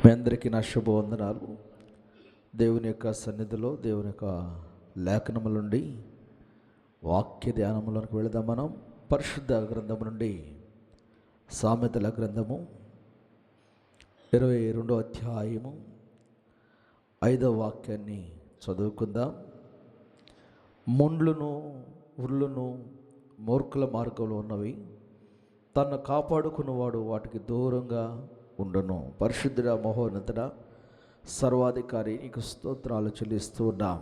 మీ అందరికీ నా శుభవందనాలు. దేవుని యొక్క సన్నిధిలో దేవుని యొక్క లేఖనముల నుండి వాక్య ధ్యానములకు వెళదాం. మనం పరిశుద్ధ గ్రంథము నుండి సామెతల గ్రంథము 22వ అధ్యాయము 5వ వాక్యాన్ని చదువుకుందాం. ముండ్లును ఉర్లును మూర్ఖుల మార్గంలో ఉన్నవి, తన్ను కాపాడుకున్నవాడు వాటికి దూరంగా ఉండను. పరిశుద్ధుడ, మహోన్నతుడ, సర్వాధికారి, నీకు స్తోత్రాలు చెల్లిస్తూ ఉన్నాం.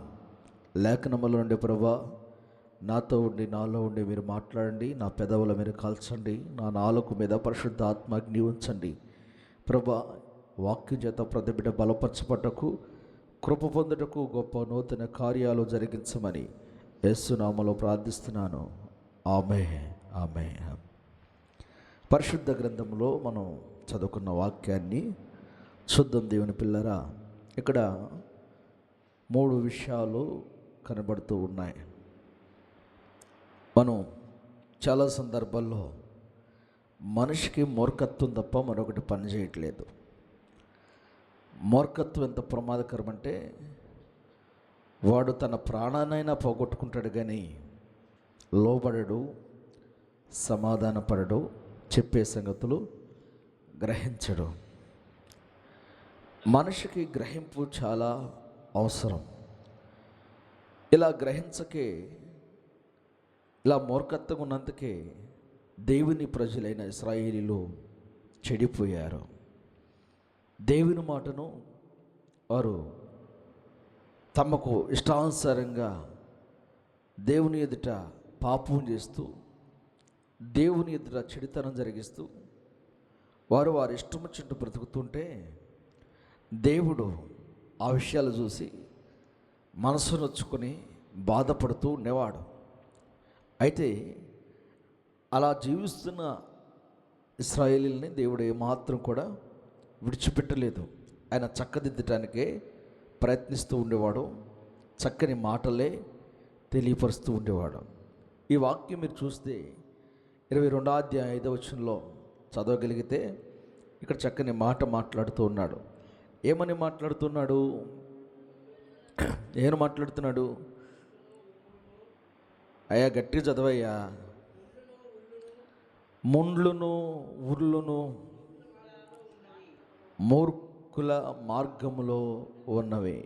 లేఖనముల నుండి ప్రభువా నాతో ఉండి నాలో ఉండి మీరు మాట్లాడండి. నా పెదవుల మీరు కాల్చండి, నా నాలుక మీద పరిశుద్ధ ఆత్మగ్ని ఉంచండి. ప్రభువా, వాక్యం చేత ప్రతి బిడ్డ బలపరచబట్టకు, కృప పొందుటకు, గొప్ప నూతన కార్యాలు జరిగించమని యేసు నామములో ప్రార్థిస్తున్నాను. ఆమేన్, ఆమేన్. పరిశుద్ధ గ్రంథంలో మనం చదువుకున్న వాక్యాన్ని చూద్దాం. దేవుని పిల్లరా, ఇక్కడ 3 విషయాలు కనబడుతూ ఉన్నాయి. మనం చాలా సందర్భాల్లో మనిషికి మూర్ఖత్వం తప్ప మరొకటి పని చేయట్లేదు. మూర్ఖత్వం ఎంత ప్రమాదకరం అంటే, వాడు తన ప్రాణానైనా పోగొట్టుకుంటాడు కానీ లోబడడు, సమాధానపడడు, చెప్పే సంగతులు గ్రహించడు. మనిషికి గ్రహింపు చాలా అవసరం. ఇలా గ్రహించకే, ఇలా మూర్ఖత్వం ఉన్నందుకే దేవుని ప్రజలైన ఇశ్రాయేలీయులు చెడిపోయారు. దేవుని మాటను వారు తమకు ఇష్టానుసారంగా దేవుని ఎదుట పాపం చేస్తూ, దేవుని ఎదుట చెడుతనం జరిగిస్తూ వారు వారి ఇష్టం వచ్చినట్టు బ్రతుకుతుంటే దేవుడు ఆ విషయాలు చూసి మనసు నొచ్చుకొని బాధపడుతూ ఉండేవాడు. అయితే అలా జీవిస్తున్న ఇశ్రాయేలీయుల్ని దేవుడు ఏమాత్రం కూడా విడిచిపెట్టలేదు. ఆయన చక్కదిద్దటానికే ప్రయత్నిస్తూ ఉండేవాడు. చక్కని మాటలే తెలియపరుస్తూ ఉండేవాడు. ఈ వాక్యం మీరు చూస్తే 22వ అధ్యాయం 5వ వచనంలో చదవగలిగితే ఇక్కడ చక్కని మాట మాట్లాడుతూ ఉన్నాడు. ఏమని మాట్లాడుతున్నాడు? ఏమని మాట్లాడుతున్నాడు? అయ్యా గట్టిగా చదవయ్యా. ముండ్లును ఉర్లును మూర్ఖుల మార్గములో ఉన్నవి.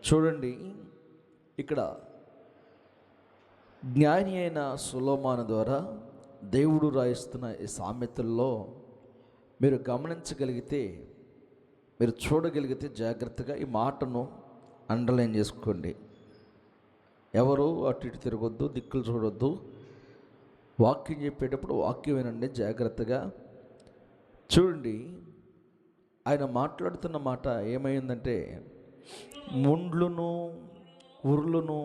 చూడండి, ఇక్కడ జ్ఞాని అయిన సొలొమోను ద్వారా దేవుడు రాయిస్తున్న ఈ సామెతల్లో మీరు గమనించగలిగితే, మీరు చూడగలిగితే జాగ్రత్తగా ఈ మాటను అండర్లైన్ చేసుకోండి. ఎవరు అటు ఇటు తిరగొద్దు, దిక్కులు చూడొద్దు. వాక్యం చెప్పేటప్పుడు వాక్యం వినండి జాగ్రత్తగా. చూడండి, ఆయన మాట్లాడుతున్న మాట ఏమైందంటే, ముండ్లును ఉర్లును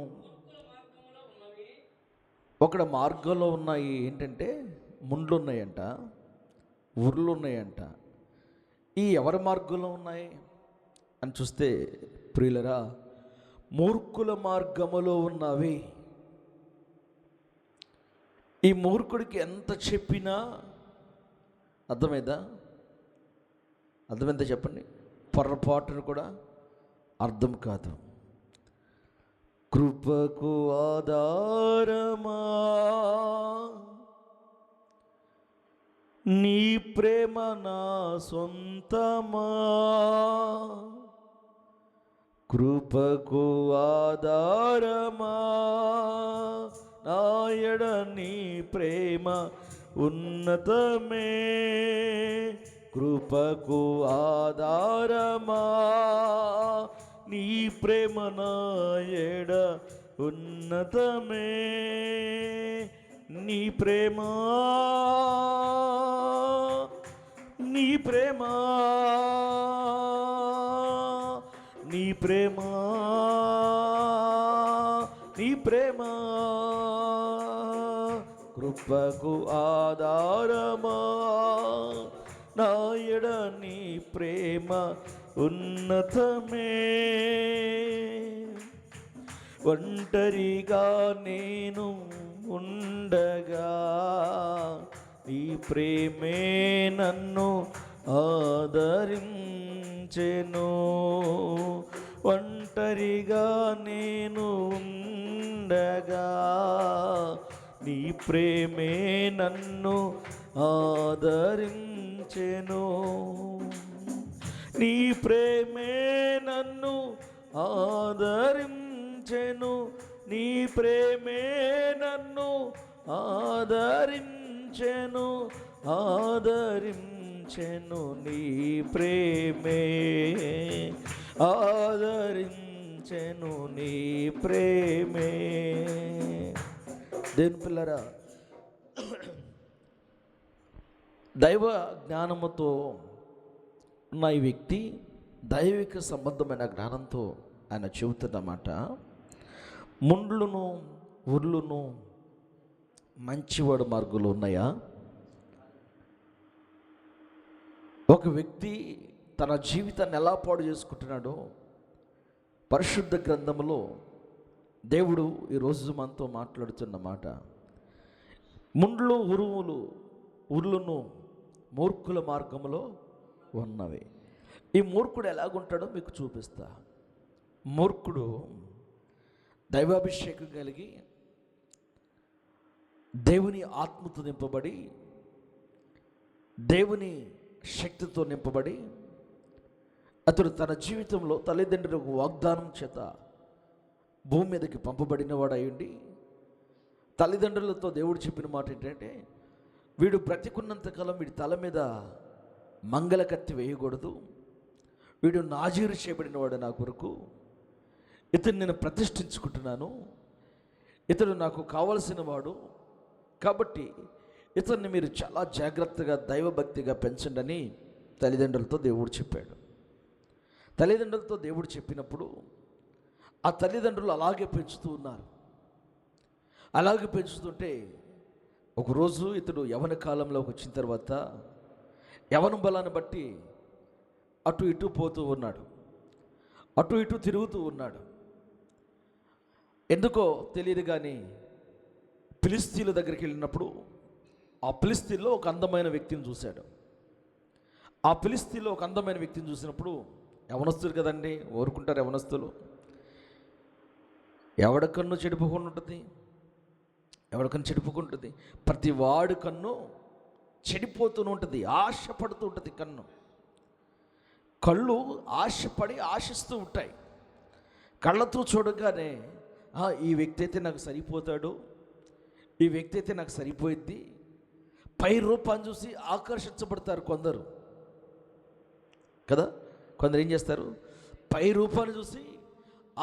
ఒక మార్గంలో ఉన్నాయి. ఏంటంటే ముండ్లు ఉన్నాయంట, ఉర్లు ఉన్నాయంట. ఈ ఎవరి మార్గంలో ఉన్నాయి అని చూస్తే ప్రియులరా, మూర్ఖుల మార్గములో ఉన్నవి. ఈ మూర్ఖుడికి ఎంత చెప్పినా అర్థమైందా చెప్పండి? పొరపాటును కూడా అర్థం కాదు. కృపకు ఆధారమా నీ ప్రేమ నా సొంతమా, కృపకు ఆధారమా నాయడ నీ ప్రేమ ఉన్నతమే, కృపకు ఆధారమా నీ ప్రేమ నాయడ ఉన్నతమే, నీ ప్రేమ నీ ప్రేమ నీ ప్రేమ నీ ప్రేమ, కృపకు ఆధారమా నాయడ నీ ప్రేమ ఉన్నతమే. ఒంటరిగా నేను ఉండగా నీ ప్రేమే నన్ను ఆదరించెను, ఒంటరిగా నేను ఉండగా నీ ప్రేమే నన్ను ఆదరించెను, నీ ప్రేమే నన్ను ఆదరించెను, నీ ప్రేమే నన్ను ఆదరించెను, ఆదరించెను నీ ప్రేమే, ఆదరించెను నీ ప్రేమే. దేవుని పిల్లరా, దైవ జ్ఞానముతో ఉన్న ఈ వ్యక్తి దైవిక సంబంధమైన జ్ఞానంతో ఆయన చెబుతున్నమాట, ముండ్లును ఉర్లును మంచివాడు మార్గులు ఉన్నాయా? ఒక వ్యక్తి తన జీవితాన్ని ఎలా పాడు చేసుకుంటున్నాడో పరిశుద్ధ గ్రంథంలో దేవుడు ఈరోజు మనతో మాట్లాడుతున్న మాట, ముండ్లు ఉర్లును మూర్ఖుల మార్గంలో ఉన్నవి. ఈ మూర్ఖుడు ఎలాగుంటాడో మీకు చూపిస్తా. మూర్ఖుడు దైవాభిషేకం కలిగి దేవుని ఆత్మతో నింపబడి దేవుని శక్తితో నింపబడి అతడు తన జీవితంలో తల్లిదండ్రులకు వాగ్దానం చేత భూమి మీదకి పంపబడిన వాడు అయ్యుండి, తల్లిదండ్రులతో దేవుడు చెప్పిన మాట ఏంటంటే, వీడు బ్రతికున్నంతకాలం వీడి తల మీద మంగళ కత్తి వేయకూడదు, వీడు నాజీరు చేయబడిన వాడు నా కొరకు, ఇతను నేను ప్రతిష్ఠించుకుంటున్నాను, ఇతడు నాకు కావలసిన వాడు, కాబట్టి ఇతన్ని మీరు చాలా జాగ్రత్తగా దైవభక్తిగా పెంచండి అని తల్లిదండ్రులతో దేవుడు చెప్పాడు. తల్లిదండ్రులతో దేవుడు చెప్పినప్పుడు ఆ తల్లిదండ్రులు అలాగే పెంచుతూ ఉన్నారు. అలాగే పెంచుతుంటే ఒకరోజు ఇతడు యవన కాలంలోకి వచ్చిన తర్వాత యవన బలాన్ని బట్టి అటు ఇటు పోతూ ఉన్నాడు, అటు ఇటు తిరుగుతూ ఉన్నాడు. ఎందుకో తెలియదు కానీ ఫిలిస్తీన్ల దగ్గరికి వెళ్ళినప్పుడు ఆ ఫిలిస్తీన్లో ఒక అందమైన వ్యక్తిని చూశాడు. ఆ ఫిలిస్తీన్లో ఒక అందమైన వ్యక్తిని చూసినప్పుడు, యవనస్తులు కదండి, ఊరుకుంటారు యవనస్తులు, ఎవడి కన్ను చెడిపోకుండా ఉంటుంది, ఎవడికన్ను చెడిపోకుంటుంది, ప్రతి వాడి కన్ను చెడిపోతూ ఉంటుంది, ఆశపడుతూ ఉంటుంది. కళ్ళు ఆశపడి ఆశిస్తూ ఉంటాయి. కళ్ళతో చూడగానే ఈ వ్యక్తి అయితే నాకు సరిపోతాడు, ఈ వ్యక్తి అయితే నాకు సరిపోయిద్ది, పై రూపాన్ని చూసి ఆకర్షించబడతారు కొందరు కదా. కొందరు ఏం చేస్తారు, పై రూపాన్ని చూసి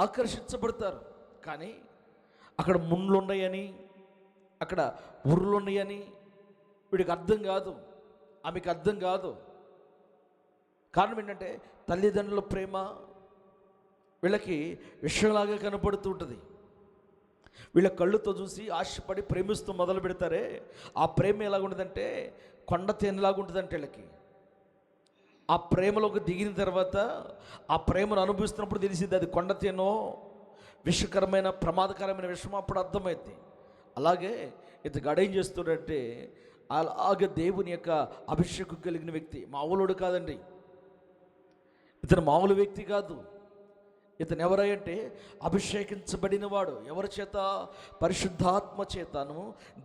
ఆకర్షించబడతారు, కానీ అక్కడ ముండ్లు ఉన్నాయని, అక్కడ ఉర్లు ఉన్నాయని వీడికి అర్థం కాదు, ఆమెకు అర్థం కాదు. కారణం ఏంటంటే తల్లిదండ్రుల ప్రేమ వీళ్ళకి విషయంలాగా కనపడుతూ ఉంటుంది. వీళ్ళ కళ్ళుతో చూసి ఆశపడి ప్రేమిస్తూ మొదలు పెడతారే, ఆ ప్రేమ ఎలాగుంటుందంటే కొండ తేనెలాగుంటుందంటే వీళ్ళకి. ఆ ప్రేమలోకి దిగిన తర్వాత ఆ ప్రేమను అనుభవిస్తున్నప్పుడు తెలిసింది అది కొండ తేనో విషకరమైన ప్రమాదకరమైన విషయం అప్పుడు అర్థమైంది. అలాగే ఇతను గడేం చేస్తున్నాడంటే, అలాగే దేవుని యొక్క అభిషేకం కలిగిన వ్యక్తి, మామూలుడు కాదండి, ఇతను మామూలు వ్యక్తి కాదు. ఇతను ఎవరంటే అభిషేకించబడిన వాడు. ఎవరి చేత? పరిశుద్ధాత్మ చేతను,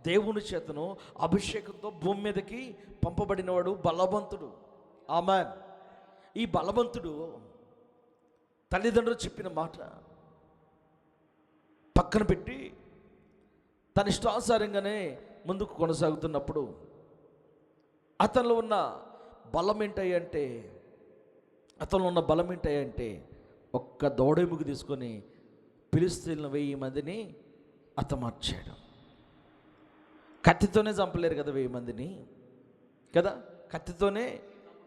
దేవుని చేతను అభిషేకంతో భూమి మీదకి పంపబడినవాడు, బలవంతుడు. ఆమేన్. ఈ బలవంతుడు తల్లిదండ్రులు చెప్పిన మాట పక్కన పెట్టి తన ఇష్టానుసారంగానే ముందుకు కొనసాగుతున్నప్పుడు అతనిలో ఉన్న బలం ఏంటంటే ఒక్క దౌడెముకు తీసుకొని ఫిలిస్తీన్ల 1000 మందిని హతమార్చాడు. కత్తితోనే చంపలేరు కదా 1000 మందిని కదా, కత్తితోనే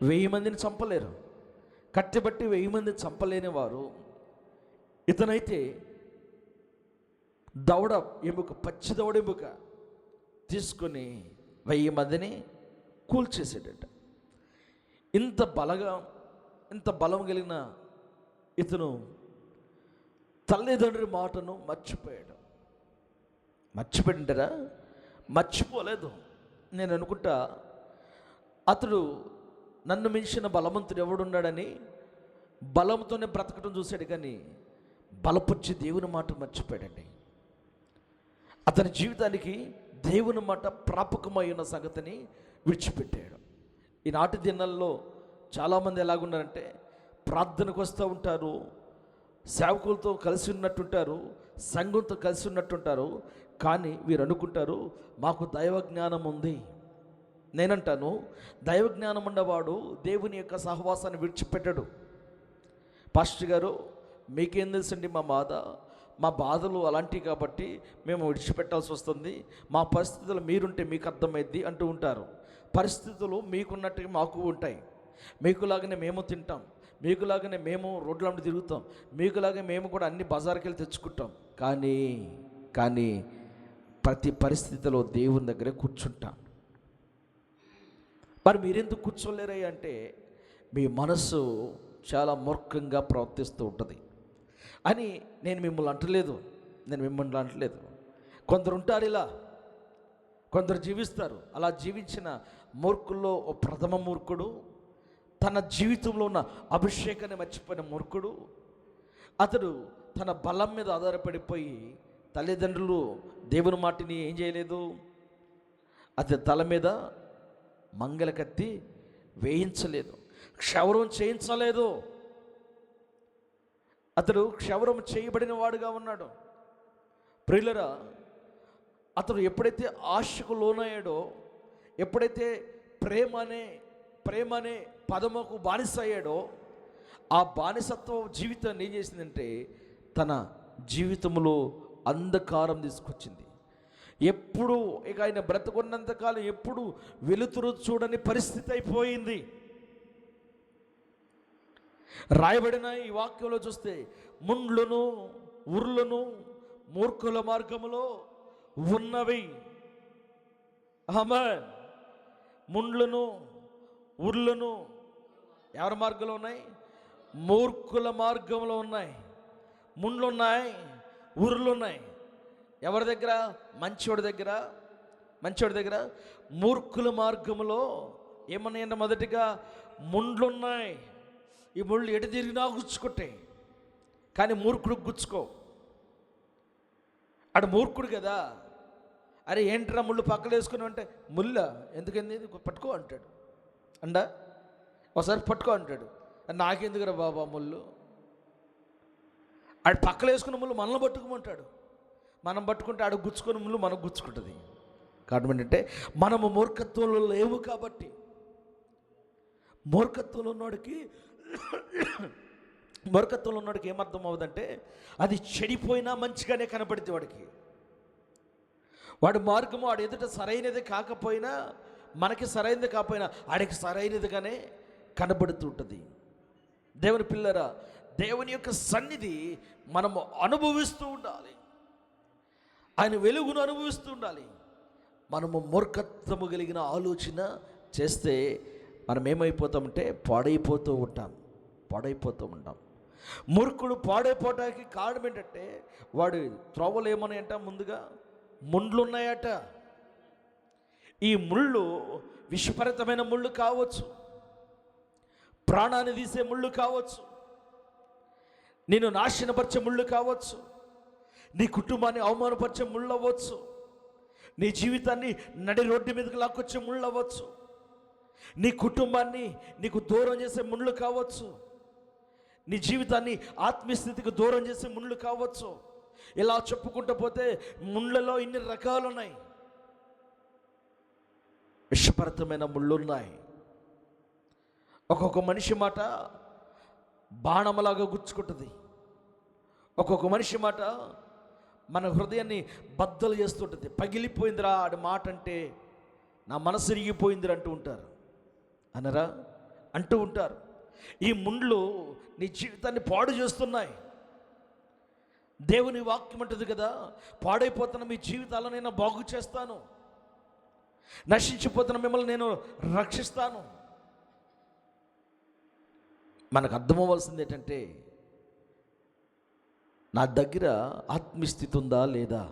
1000 మందిని చంపలేరు. కత్తి బట్టి 1000 మంది చంపలేని వారు ఇతనైతే దవడ ఎముక, పచ్చి దవడ ఎముక తీసుకొని 1000 మందిని కూల్చేసాడట. ఇంత బలం కలిగిన ఇతను తల్లిదండ్రుల మాటను మర్చిపోయింటారా? మర్చిపోలేదు. నేను అనుకుంటా అతడు నన్ను మించిన బలవంతుడు ఎవడున్నాడని బలంతోనే బ్రతకడం చూశాడు, కానీ బలపరిచి దేవుని మాట మర్చిపోయాడండి. అతని జీవితానికి దేవుని మాట ప్రాపకమై ఉన్న సంగతిని విడిచిపెట్టాడు. ఈనాటి దినాల్లో చాలామంది ఎలాగున్నారంటే ప్రార్థనకు వస్తూ ఉంటారు, సేవకులతో కలిసి ఉన్నట్టుంటారు, సంఘంతో కలిసి ఉన్నట్టుంటారు, కానీ వీరు అనుకుంటారు మాకు దైవ జ్ఞానం ఉంది. నేనంటాను, దైవ జ్ఞానం ఉన్నవాడు దేవుని యొక్క సహవాసాన్ని విడిచిపెట్టాడు. పాస్టర్ గారు మీకేం తెలుసండి మా బాధలు అలాంటివి కాబట్టి మేము విడిచిపెట్టాల్సి వస్తుంది, మా పరిస్థితులు మీరుంటే మీకు అర్థమైద్ది అంటూ ఉంటారు. పరిస్థితులు మీకున్నట్టుగా మాకు ఉంటాయి, మీకులాగానే మేము తింటాం, మీకులాగానే మేము రోడ్ల తిరుగుతాం, మీకులాగే మేము కూడా అన్ని బజార్కి వెళ్ళి తెచ్చుకుంటాం, కానీ ప్రతి పరిస్థితిలో దేవుని దగ్గరే కూర్చుంటాం. మరి మీరెందుకు కూర్చోలేరయ్య అంటే మీ మనసు చాలా మూర్ఖంగా ప్రవర్తిస్తూ ఉంటుంది అని నేను మిమ్మల్ని అంటలేదు. కొందరు ఉంటారు ఇలా, కొందరు జీవిస్తారు. అలా జీవించిన మూర్ఖుల్లో ఓ ప్రథమ మూర్ఖుడు, తన జీవితంలో ఉన్న అభిషేకాన్ని మర్చిపోయిన మూర్ఖుడు. అతడు తన బలం మీద ఆధారపడిపోయి తల్లిదండ్రులు దేవుని మాటిని ఏం చేయలేదు, అతని తల మీద మంగళ కత్తి వేయించలేదు, క్షవరం చేయించలేదు. అతడు క్షవరం చేయబడిన వాడుగా ఉన్నాడు. ప్రియులరా, అతడు ఎప్పుడైతే ఆశకు లోనయ్యాడో, ఎప్పుడైతే ప్రేమ అనే పదముకు బానిస అయ్యాడో, ఆ బానిసత్వం జీవితాన్ని ఏం చేసిందంటే తన జీవితంలో అంధకారం తీసుకొచ్చింది. ఎప్పుడు ఇక ఆయన బ్రతుకున్నంతకాలం ఎప్పుడు వెలుతురు చూడని పరిస్థితి అయిపోయింది. రాయబడిన ఈ వాక్యంలో చూస్తే ముండ్లను ఉర్లను మూర్ఖుల మార్గములో ఉన్నవి. ఆమేన్. ముండ్లను ఉర్లను ఎవరి మార్గంలో ఉన్నాయి? మూర్ఖుల మార్గంలో ఉన్నాయి. ముండ్లు ఉన్నాయి, ఉర్లు ఉన్నాయి. ఎవరి దగ్గర? మంచివాడి దగ్గర. మూర్ఖుల మార్గంలో ఏమన్నాయంటే మొదటిగా ముండ్లున్నాయి. ఈ ముళ్ళు ఎటు తిరిగినా గుచ్చుకుంటాయి, కానీ మూర్ఖుడు గుచ్చుకో. అడు మూర్ఖుడు కదా, అరే ఏంట్రా ముళ్ళు పక్కన వేసుకుని అంటే ముళ్ళ ఎందుకంది పట్టుకో అంటాడు. ఒకసారి పట్టుకో అంటాడు, నాకెందుకురా బాబా ముళ్ళు. ఆడు పక్కన వేసుకున్న ముళ్ళు మనల్ని పట్టుకోమంటాడు, మనం పట్టుకుంటే ఆడు గుచ్చుకున్న ముళ్ళు మనకు గుచ్చుకుంటుంది. కారణం ఏంటంటే మనము మూర్ఖత్వంలో లేవు కాబట్టి. మూర్ఖత్వంలో ఉన్నవాడికి ఏమర్థం అవుతుందంటే అది చెడిపోయినా మంచిగానే కనపడితే వాడి మార్గము వాడు ఎదుట సరైనది కాకపోయినా, మనకి సరైనది కాకపోయినా ఆడికి సరైనదిగానే కనబడుతుంటుంది. దేవుని పిల్లరా, దేవుని యొక్క సన్నిధి మనము అనుభవిస్తూ ఉండాలి, ఆయన వెలుగును అనుభవిస్తూ ఉండాలి. మనము మూర్ఖత్వము కలిగిన ఆలోచన చేస్తే మనం ఏమైపోతామంటే పాడైపోతూ ఉంటాం. మూర్ఖుడు పాడైపోవటానికి కారణం ఏంటంటే వాడు త్రోవలు ఏమన్నాయంట, ముందుగా ముండ్లు ఉన్నాయట. ఈ ముళ్ళు విషపరితమైన ముళ్ళు కావచ్చు, ప్రాణాన్ని తీసే ముళ్ళు కావచ్చు, నేను నాశనపరిచే ముళ్ళు కావచ్చు, నీ కుటుంబాన్ని అవమానపరిచే ముళ్ళు అవ్వచ్చు, నీ జీవితాన్ని నడి రోడ్డు మీదకి లాక్కొచ్చే ముళ్ళు అవ్వచ్చు, నీ కుటుంబాన్ని నీకు దూరం చేసే ముళ్ళు కావచ్చు, నీ జీవితాన్ని ఆత్మీయస్థితికి దూరం చేసే ముళ్ళు కావచ్చు. ఇలా చెప్పుకుంటూ పోతే ముళ్ళలో ఇన్ని రకాలు ఉన్నాయి. విషపరితమైన ముళ్ళు ఉన్నాయి. ఒక్కొక్క మనిషి మాట బాణంలాగా గుచ్చుకుంటుంది. ఒక్కొక్క మనిషి మాట మన హృదయాన్ని బద్దలు చేస్తుంటుంది. పగిలిపోయిందిరా ఆడి మాట అంటే, నా మనసు ఇరిగిపోయిందిరా అంటూ ఉంటారు. ఈ ముండ్లు నీ జీవితాన్ని పాడు చేస్తున్నాయి. దేవుని వాక్యం అంటుంది కదా, పాడైపోతున్న మీ జీవితాలను నేను బాగు చేస్తాను, నశించిపోతున్న మిమ్మల్ని నేను రక్షిస్తాను. మనకు అర్థమవ్వాల్సింది ఏంటంటే, నా దగ్గర ఆత్మీయస్థితి ఉందా లేదా,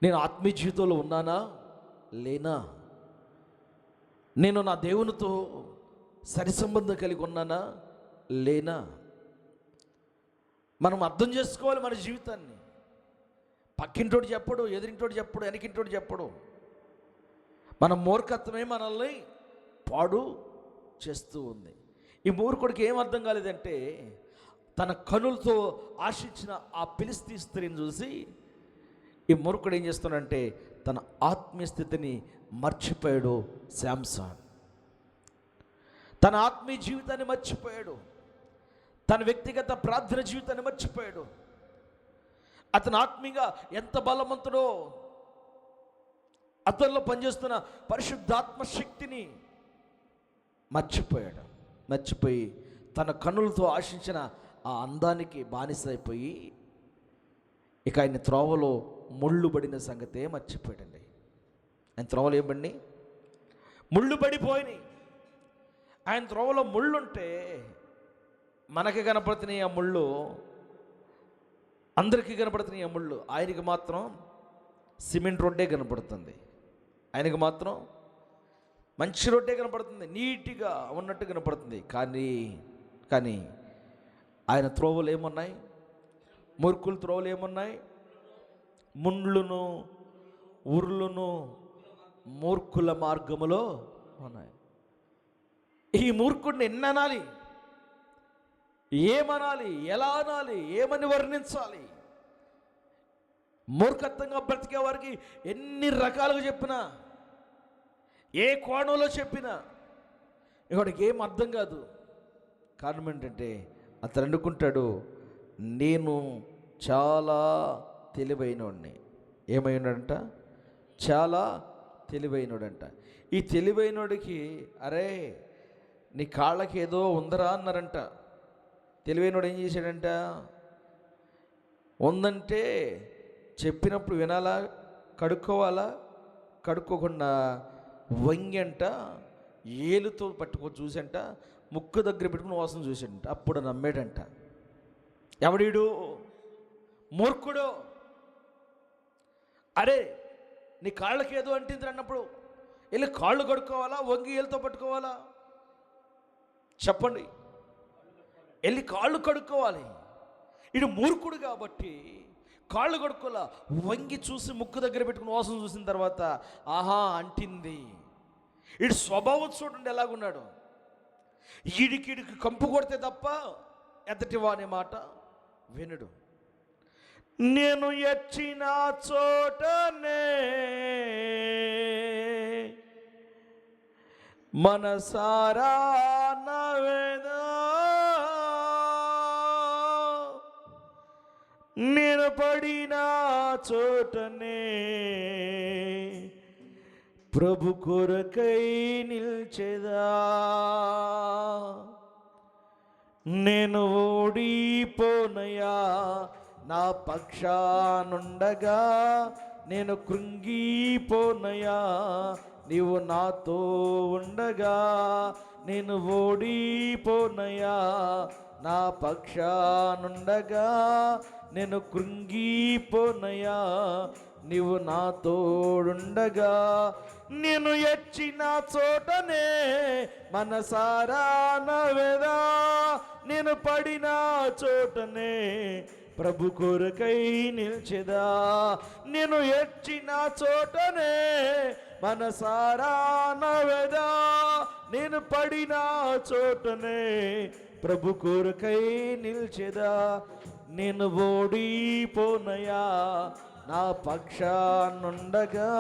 నేను ఆత్మీయ జీవితంలో ఉన్నానా లేనా, నేను నా దేవునితో సరి సంబంధం కలిగి ఉన్నానా లేనా? మనం అర్థం చేసుకోవాలి మన జీవితాన్ని. పక్కింటోడు చెప్పడు, ఎదిరింటోడు చెప్పడు, వెనకింటోడు చెప్పడు. మన మూర్ఖత్వమే మనల్ని పాడు చేస్తూ ఉంది. ఈ మూర్ఖుడికి ఏం అర్థం కాలేదంటే, తన కనులతో ఆశించిన ఆ ఫిలిష్తీ స్త్రీని చూసి ఈ మూర్ఖుడు ఏం చేస్తున్నాడంటే తన ఆత్మీయ స్థితిని మర్చిపోయాడు. శాంసన్ తన ఆత్మీయ జీవితాన్ని మర్చిపోయాడు. తన వ్యక్తిగత ప్రార్థన జీవితాన్ని మర్చిపోయాడు. అతను ఆత్మీయంగా ఎంత బలవంతుడో, అతనిలో పనిచేస్తున్న పరిశుద్ధాత్మ శక్తిని మర్చిపోయాడు. మర్చిపోయి తన కన్నులతో ఆశించిన ఆ అందానికి బానిసైపోయి ఇక ఆయన త్రోవలో ముళ్ళు పడిన సంగతే మర్చిపోయాడండి. ఆయన త్రోవలో ఏమండి? ముళ్ళు పడిపోయినాయి. ఆయన త్రోవలో ముళ్ళుంటే మనకి కనపడుతున్నాయి ఆ ముళ్ళు, అందరికీ కనపడుతున్నాయి ఆ ముళ్ళు. ఆయనకి మాత్రం సిమెంట్ రోడ్డే కనపడుతుంది. ఆయనకి మాత్రం మంచి రోడ్డే కనపడుతుంది, నీట్గా ఉన్నట్టు కనపడుతుంది. కానీ ఆయన త్రోవలు ఏమున్నాయి? మూర్ఖుల త్రోవలు ఏమున్నాయి? ముండ్లును ఉర్లును మూర్ఖుల మార్గములో ఉన్నాయి. ఈ మూర్ఖుడిని ఎన్ననాలి, ఏమనాలి, ఎలా అనాలి, ఏమని వర్ణించాలి? మూర్ఖత్వంగా బ్రతికే వారికి ఎన్ని రకాలుగా చెప్పినా, ఏ కోణంలో చెప్పినా ఇక్కడికి ఏం అర్థం కాదు. కారణం ఏంటంటే అతను అనుకుంటాడు, నేను చాలా తెలివైనోడిని. ఏమైనాడంట? చాలా తెలివైనోడంట. ఈ తెలివైనోడికి అరే నీ కాళ్ళకి ఏదో ఉందరా అన్నారంట. తెలివైనోడు ఏం చేశాడంట? ఉందంటే చెప్పినప్పుడు వినాలా, కడుక్కోవాలా? కడుక్కోకుండా వంగంట ఏలుతో పట్టుకొని చూసంట, ముక్కు దగ్గర పెట్టుకుని వాసన చూసాడంట. అప్పుడు నమ్మాడంట. ఎవడీడు? మూర్ఖుడు. అరే నీ కాళ్ళకి ఏదో అంటింది అన్నప్పుడు వెళ్ళి కాళ్ళు కడుక్కోవాలా, వంగి ఏలుతో పట్టుకోవాలా? చెప్పండి. వెళ్ళి కాళ్ళు కడుక్కోవాలి. ఇడు మూర్ఖుడు కాబట్టి కాళ్ళు కడుక్కోలా, వంగి చూసి ముక్కు దగ్గర పెట్టుకుని వాసన చూసిన తర్వాత ఆహా అంటింది. ఇడు స్వభావం చూడండి ఎలాగున్నాడు. ఈడికి కంపు కొడితే తప్ప ఎదటి వాని మాట వినడు. నేను ఎచ్చిన చోటనే మనసారా నవేదా, నేను పడిన చోటనే ప్రభు కొరకై నిల్చెదా. నేను ఓడిపోనయా నా పక్షానుండగా, నేను కృంగిపోనయా నీవు నాతో ఉండగా. నేను ఓడిపోనయా నా పక్షానుండగా, నేను కృంగిపోనయా నీవు నా తోడుండగా. నేను ఎచ్చిన చోటనే మనసారా నవేదా, నేను పడిన చోటనే ప్రభు కొరకై నిల్చెదా. నేను ఎచ్చిన చోటనే మనసారా నవేదా, నేను పడిన చోటనే ప్రభు కొరకై నిల్చెదా. నేను ఓడిపోనయా నా పక్షానుండగా,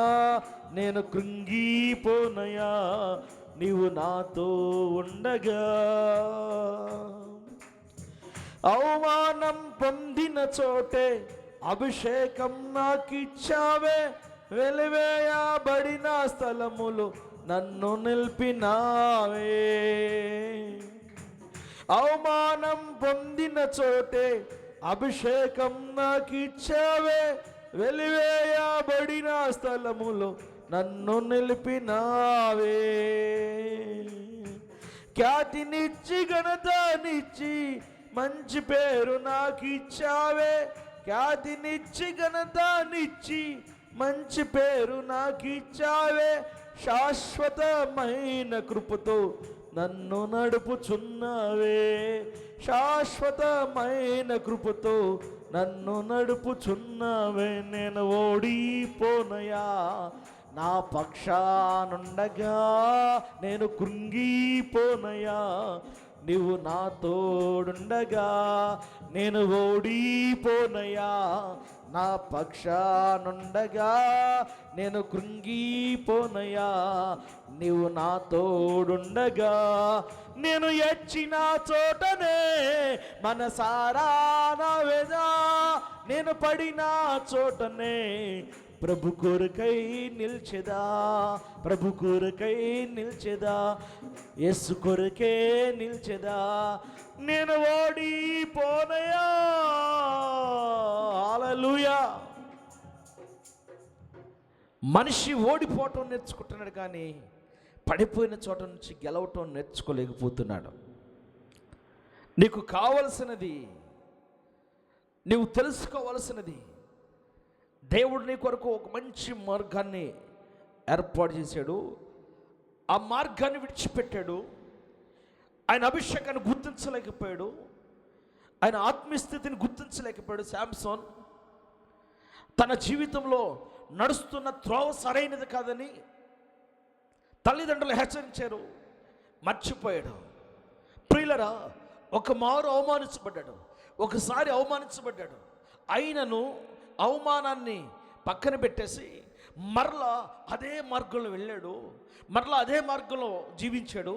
నేను కృంగిపోనయా నీవు నాతో ఉండగా. అవమానం పొందిన చోటే అభిషేకం నాకిచ్చావే, వెలివేయబడిన స్థలములు నన్ను నిలిపినావే. అవమానం పొందిన చోటే అభిషేకం నాకిచ్చావే, వెలివేయబడిన స్థలములో నన్ను నిలిపినావే. ఖ్యాతినిచ్చి ఘనతనిచ్చి మంచి పేరు నాకిచ్చావే, ఖ్యాతినిచ్చి ఘనతనిచ్చి మంచి పేరు నాకిచ్చావే. శాశ్వతమైన కృపతో నన్ను నడుపుచున్నావే, శాశ్వతమైన కృపతో నన్ను నడుపుచున్నావే. నేను ఓడిపోనయా, నా పక్షానుండగా నేను కృంగిపోనయా. నీవు నా తోడుండగా నేను ఓడిపోనయా, నా పక్షానుండగా నేను కృంగిపోనయా. నీవు నా తోడుండగా నేను ఎచ్చిన చోటనే మనసారా నవ్వెదా, నేను పడిన చోటనే ప్రభు కొరకై నిల్చెదా, ప్రభు కొరకై నిల్చెదా, యేసు కొరకే నిల్చెదా. నేను ఓడిపోనయా. హల్లెలూయా. మనిషి ఓడిపోవటం నేర్చుకుంటున్నాడు, కానీ పడిపోయిన చోట నుంచి గెలవటం నేర్చుకోలేకపోతున్నాడు. నీకు కావలసినది, నీవు తెలుసుకోవలసినది, దేవుడు నీ కొరకు ఒక మంచి మార్గాన్ని ఏర్పాటు చేశాడు. ఆ మార్గాన్ని విడిచిపెట్టాడు. ఆయన అభిషేకాన్ని గుర్తించలేకపోయాడు, ఆయన ఆత్మీయస్థితిని గుర్తించలేకపోయాడు. శాంసోన్ తన జీవితంలో నడుస్తున్న త్రోవ సరైనది కాదని తల్లిదండ్రులు హెచ్చరించారు, మర్చిపోయాడు. ప్రియులరా, ఒక మారు అవమానించబడ్డాడు, ఒకసారి అవమానించబడ్డాడు. అయినను అవమానాన్ని పక్కన పెట్టేసి మరలా అదే మార్గంలో వెళ్ళాడు, మరలా అదే మార్గంలో జీవించాడు.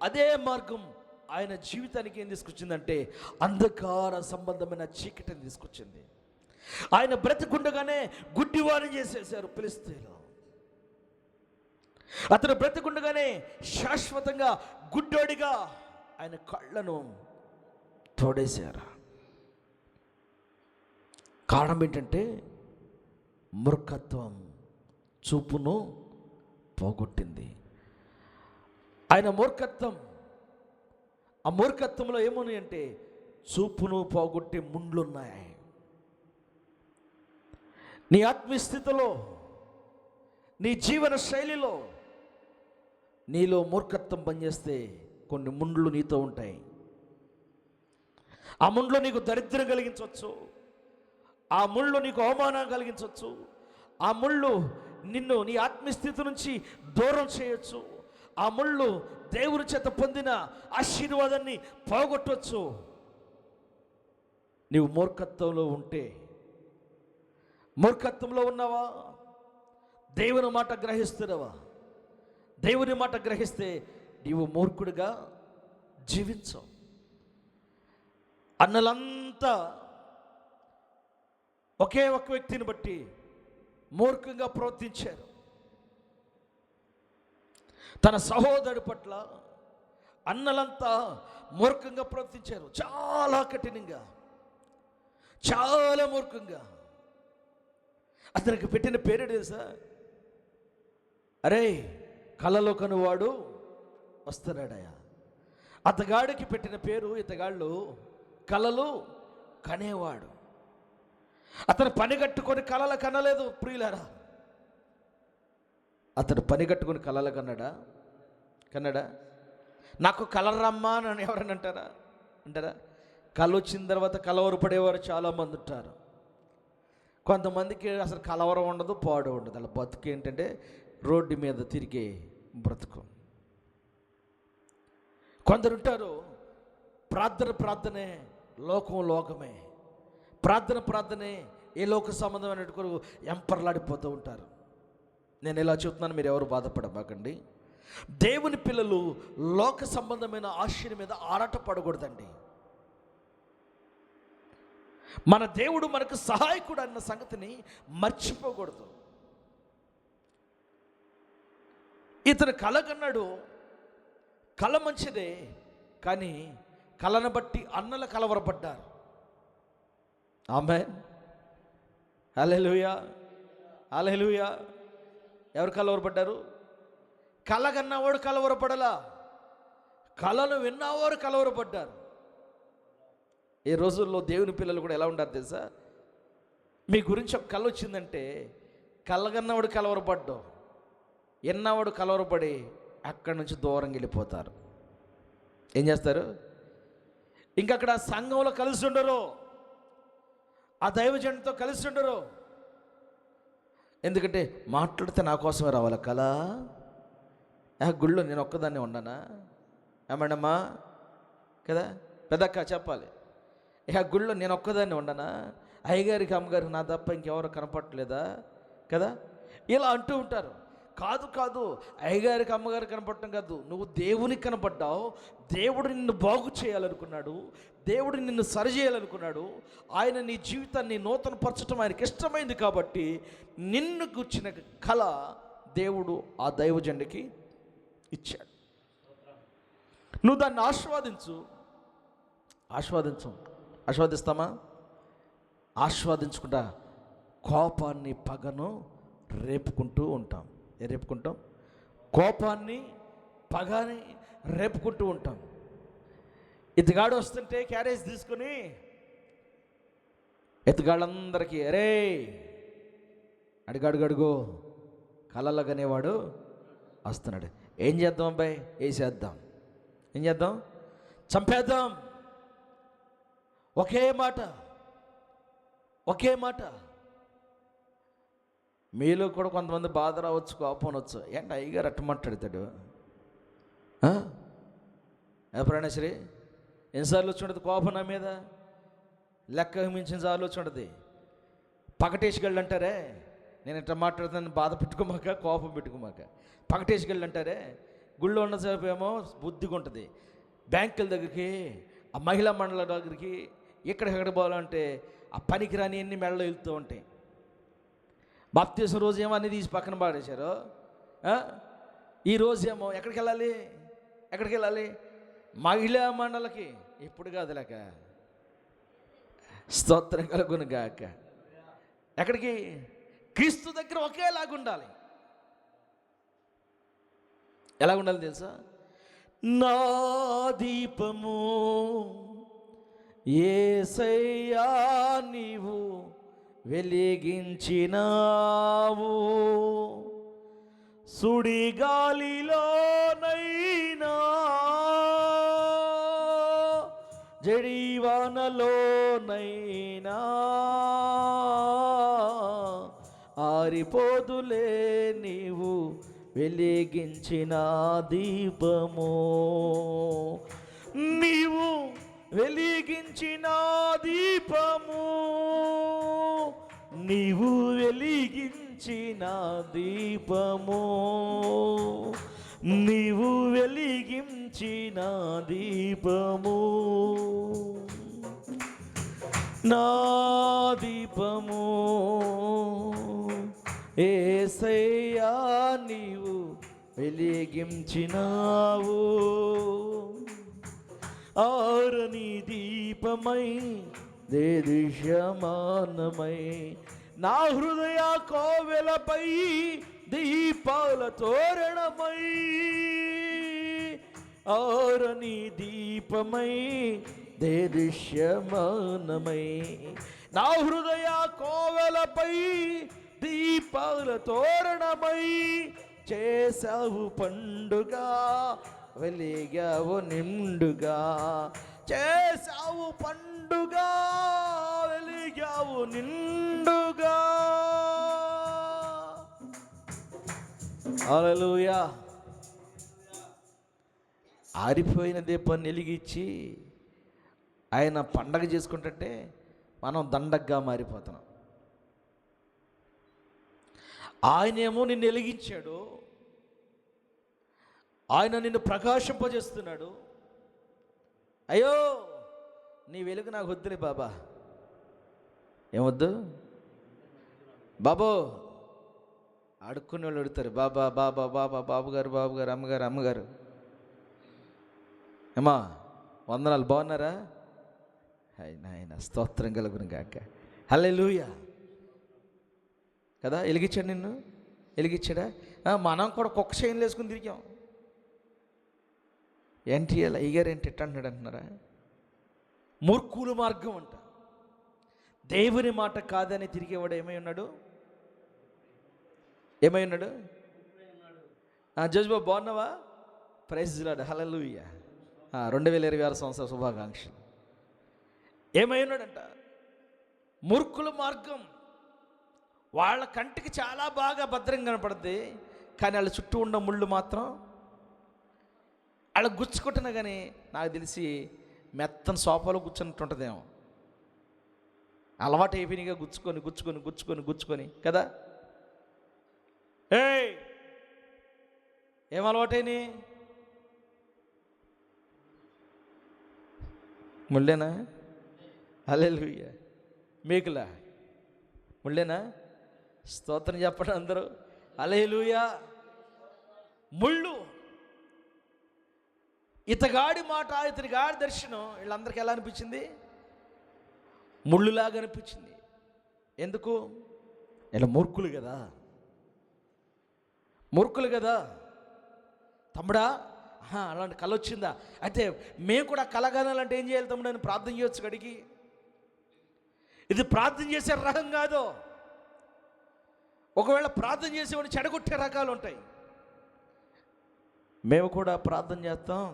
అదే మార్గం ఆయన జీవితానికి ఏం తీసుకొచ్చిందంటే అంధకార సంబంధమైన చీకటిని తీసుకొచ్చింది. ఆయన బ్రతికుండగానే గుడ్డివారిని చేసేశారు ఫిలిష్తీయులు. అతను బ్రతికుండగానే శాశ్వతంగా గుడ్డోడిగా ఆయన కళ్ళను తోడేశారు. కారణం ఏంటంటే మూర్ఖత్వం చూపును పోగొట్టింది. ఆయన మూర్ఖత్వం, ఆ మూర్ఖత్వంలో ఏమున్నాయి అంటే చూపును పోగొట్టే ముండ్లున్నాయి. నీ ఆత్మీయస్థితిలో, నీ జీవన శైలిలో నీలో మూర్ఖత్వం పనిచేస్తే కొన్ని ముండ్లు నీతో ఉంటాయి. ఆ ముండ్లు నీకు దరిద్రం కలిగించవచ్చు, ఆ ముళ్ళు నీకు అవమానం కలిగించవచ్చు, ఆ ముళ్ళు నిన్ను నీ ఆత్మీయస్థితి నుంచి దూరం చేయొచ్చు, ఆ ముళ్ళు దేవుని చేత పొందిన ఆశీర్వాదాన్ని పోగొట్టవచ్చు. నీవు మూర్ఖత్వంలో ఉంటే, మూర్ఖత్వంలో ఉన్నావా? దేవుని మాట గ్రహిస్తున్నావా? దేవుని మాట గ్రహిస్తే నీవు మూర్ఖుడిగా జీవించవు. అన్నలంతా ఒకే ఒక వ్యక్తిని బట్టి మూర్ఖంగా ప్రవర్తించారు. తన సహోదరుడి పట్ల అన్నలంతా మూర్ఖంగా ప్రవర్తించారు, చాలా కఠినంగా, చాలా మూర్ఖంగా. అతనికి పెట్టిన పేరు తెలుసా? అరే, కలలో కనువాడు వస్తున్నాడయా. అతగాడికి పెట్టిన పేరు, ఇతగాళ్ళు కలలు కనేవాడు. అతను పని కట్టుకొని కలలు కనలేదు ప్రియులారా. అతడు పని కట్టుకొని కలలు కన్నాడా? నాకు కలర్ రమ్మా అని ఎవరైనా అంటారా? కళ వచ్చిన తర్వాత కలవరపడేవారు చాలామంది ఉంటారు. కొంతమందికి అసలు కలవరం ఉండదు, పాడు ఉండదు. అలా బతుకు ఏంటంటే రోడ్డు మీద తిరిగే బ్రతుకు. కొందరు ఉంటారు, ప్రార్థనే లోకమే, ప్రార్థనే ఏ లోక సంబంధమైన కొరకు ఎంపర్లాడిపోతూ ఉంటారు. నేను ఎలా చెప్తున్నాను, మీరు ఎవరు బాధపడబాకండి. దేవుని పిల్లలు లోక సంబంధమైన ఆశల మీద ఆరాటపడకూడదండి. మన దేవుడు మనకు సహాయకుడు అన్న సంగతిని మర్చిపోకూడదు. ఇతను కల కన్నాడు, కళ మంచిదే, కానీ కళను బట్టి అన్నలు కలవరపడ్డారు. ఆమేన్, హల్లెలూయా, హల్లెలూయా. ఎవరు కలవరపడ్డారు? కళ కన్నవాడు కలవరపడలా, కళను విన్నవారు కలవరపడ్డారు. ఈ రోజుల్లో దేవుని పిల్లలు కూడా ఎలా ఉంటారు తెలుసా? మీ గురించి ఒక కళ వచ్చిందంటే కళ్ళగన్నవాడు కలవరపడ్డావు, ఎన్నవాడు కలవరపడి అక్కడి నుంచి దూరంగా వెళ్ళిపోతారు. ఏం చేస్తారు? ఇంకక్కడ సంఘంలో కలిసి ఉండరు, ఆ దైవజనుడితో కలిసి ఉండరు. ఎందుకంటే మాట్లాడితే నా కోసమే రావాలి కళ. గుళ్ళో నేను ఒక్కదాన్ని ఉన్నానా? ఏమండమ్మా కదా, పెద్దక్క చెప్పాలి. గుళ్ళో నేను ఒక్కదాన్ని ఉండనా? అయ్యగారికి అమ్మగారికి నా తప్ప ఇంకెవరు కనపడలేదా కదా? ఇలా అంటూ ఉంటారు. కాదు కాదు, అయ్యగారికి అమ్మగారికి కనపడటం కాదు, నువ్వు దేవునికి కనపడ్డావు. దేవుడు నిన్ను బాగు చేయాలనుకున్నాడు, దేవుడు నిన్ను సరిచేయాలనుకున్నాడు. ఆయన నీ జీవితాన్ని నూతనపరచడం ఆయనకి ఇష్టమైంది కాబట్టి నిన్ను కూర్చిన కళ దేవుడు ఆ దైవజనుడికి ఇచ్చాడు. నువ్వు దాన్ని ఆస్వాదిస్తామా? ఆస్వాదించుకుంటా కోపాన్ని పగను రేపుకుంటూ ఉంటాం. రేపుకుంటాం? కోపాన్ని పగని రేపుకుంటూ ఉంటాం. ఎత్తుగాడు వస్తుంటే క్యారేజ్ తీసుకుని ఎత్తుగాళ్ళందరికీ అరే అడుగడుగడుగో కలలగనేవాడు వస్తున్నాడు. ఏం చేద్దాం అబ్బాయి? వేసేద్దాం. ఏం చేద్దాం? చంపేద్దాం. ఒకే మాట. మీలో కూడా కొంతమంది బాధ రావచ్చు, కోపం అనవచ్చు. ఏంటి అయ్యగారు అట్ట మాట్లాడతాడు? ఎప్పుడైనా సరే ఎన్నిసార్లు వచ్చి ఉండదు కోపం నా మీద? లెక్క మించిన సార్లు వచ్చి ఉండదు. పగటేసుకెళ్ళి అంటారే, నేను ఇట్లా మాట్లాడుతాను, బాధ పెట్టుకోమాక, కోపం పెట్టుకోమాక. పగటేసుకెళ్ళి అంటారే. గుళ్ళో ఉన్నసేపు ఏమో బుద్ధిగా ఉంటుంది. బ్యాంకుల దగ్గరికి, ఆ మహిళా మండల దగ్గరికి, ఎక్కడ పోవాలంటే ఆ పనికిరాని అన్ని మెడలో వెళ్తూ ఉంటాయి. బాప్తీసం రోజు ఏమో అన్నీ తీసి పక్కన పాడేశారు. ఈ రోజేమో ఎక్కడికి వెళ్ళాలి? మహిళా మండలకి. ఇప్పుడు కాదు లేక, స్తోత్రం కలుగును గాక. ఎక్కడికి? క్రీస్తు దగ్గర ఒకేలాగా ఉండాలి. ఎలా ఉండాలి తెలుసా? నా దీపము యేసయ్యా నీవు వెలిగించినావు, సుడిగాలిలోనైనా జడివానలోనైనా ఆరిపోదులే నీవు వెలిగించిన దీపము. నీవు వెలిగించిన దీపము, నీవు వెలిగించిన దీపము, నీవు వెలిగించిన దీపము, నా దీపము యేసయ్యా నీవు వెలిగించినావు. ఆరని దీపమై దేదృశ్యమానమై నా హృదయ కోవెలపై దీపాల తోరణమై, ఆరని దీపమై దేదృశ్యమానమై నా హృదయ కోవెలపై దీపాల తోరణమై చేసావు పండుగ, వెలిగావు నిండుగా. చేసావు పండుగ, వెలిగావు నిండుగా. హల్లెలూయా. ఆరిపోయిన దీపాన్ని వెలిగించి ఆయన పండగ చేసుకుంటుంటే మనం దండగ్గా మారిపోతున్నాం. ఆయనేమో నిన్ను వెలిగించాడు, ఆయన నిన్ను ప్రకాశింపజేస్తున్నాడు. అయ్యో నీ వెలుగు నాకు వద్దులే బాబా. ఏమొద్దు బాబో? అడుక్కునే వాళ్ళు అడుగుతారు, బాబా బాబా బాబా బాబుగారు బాబుగారు అమ్మగారు అమ్మగారు. ఏమా వందనాలు, బాగున్నారా? నాయన స్తోత్రం కలుగును గాక. హల్లెలూయా కదా. వెలిగించాడు, నిన్ను వెలిగించాడా? మనం కూడా కుక్క చైన్లు వేసుకుని తిరిగాం. ఏంటి అలా అయ్యగారు ఏంటి ఎట్ట అంటున్నారా? మూర్ఖుల మార్గం అంట. దేవుని మాట కాదని తిరిగేవాడు ఏమై ఉన్నాడు? జజ్బా బాగున్నావా? Praise lord. హల్లెలూయా 2026 సంవత్సర శుభాకాంక్షలు. ఏమై ఉన్నాడంట? మూర్ఖుల మార్గం వాళ్ళ కంటికి చాలా బాగా భద్రంగా కనపడుద్ది, కానీ వాళ్ళ చుట్టూ ఉన్న ముళ్ళు మాత్రం వాళ్ళ గుచ్చుకుంటున్నా. కానీ నాకు తెలిసి మెత్తని సోఫాలో కూర్చున్నట్టుంటుందేమో, అలవాటు అయిపోయినాయిగా గుచ్చుకొని గుచ్చుకొని గుచ్చుకొని గుచ్చుకొని కదా. ఏం అలవాటైనాయి? ముళ్ళేనా? హల్లెలూయా. మీకులా ముళ్ళేనా? స్తోత్రం చెప్పండి అందరూ. హల్లెలూయా. ముళ్ళు. ఇతగాడి మాట, ఇతగాడి దర్శనం వీళ్ళందరికీ ఎలా అనిపించింది? ముళ్ళులాగా అనిపించింది. ఎందుకు? ఇలా మూర్ఖులు కదా, మూర్ఖులు కదా. తమ్ముడా, అలాంటి కళ వచ్చిందా? అయితే మేము కూడా కలగానాలంటే ఏం చేయాలి తమ్ముడు అని ప్రార్థన చేయొచ్చు గడికి. ఇది ప్రార్థన చేసే రకం కాదు. ఒకవేళ ప్రార్థన చేసేవాడిని చెడగొట్టే రకాలు ఉంటాయి. మేము కూడా ప్రార్థన చేస్తాం,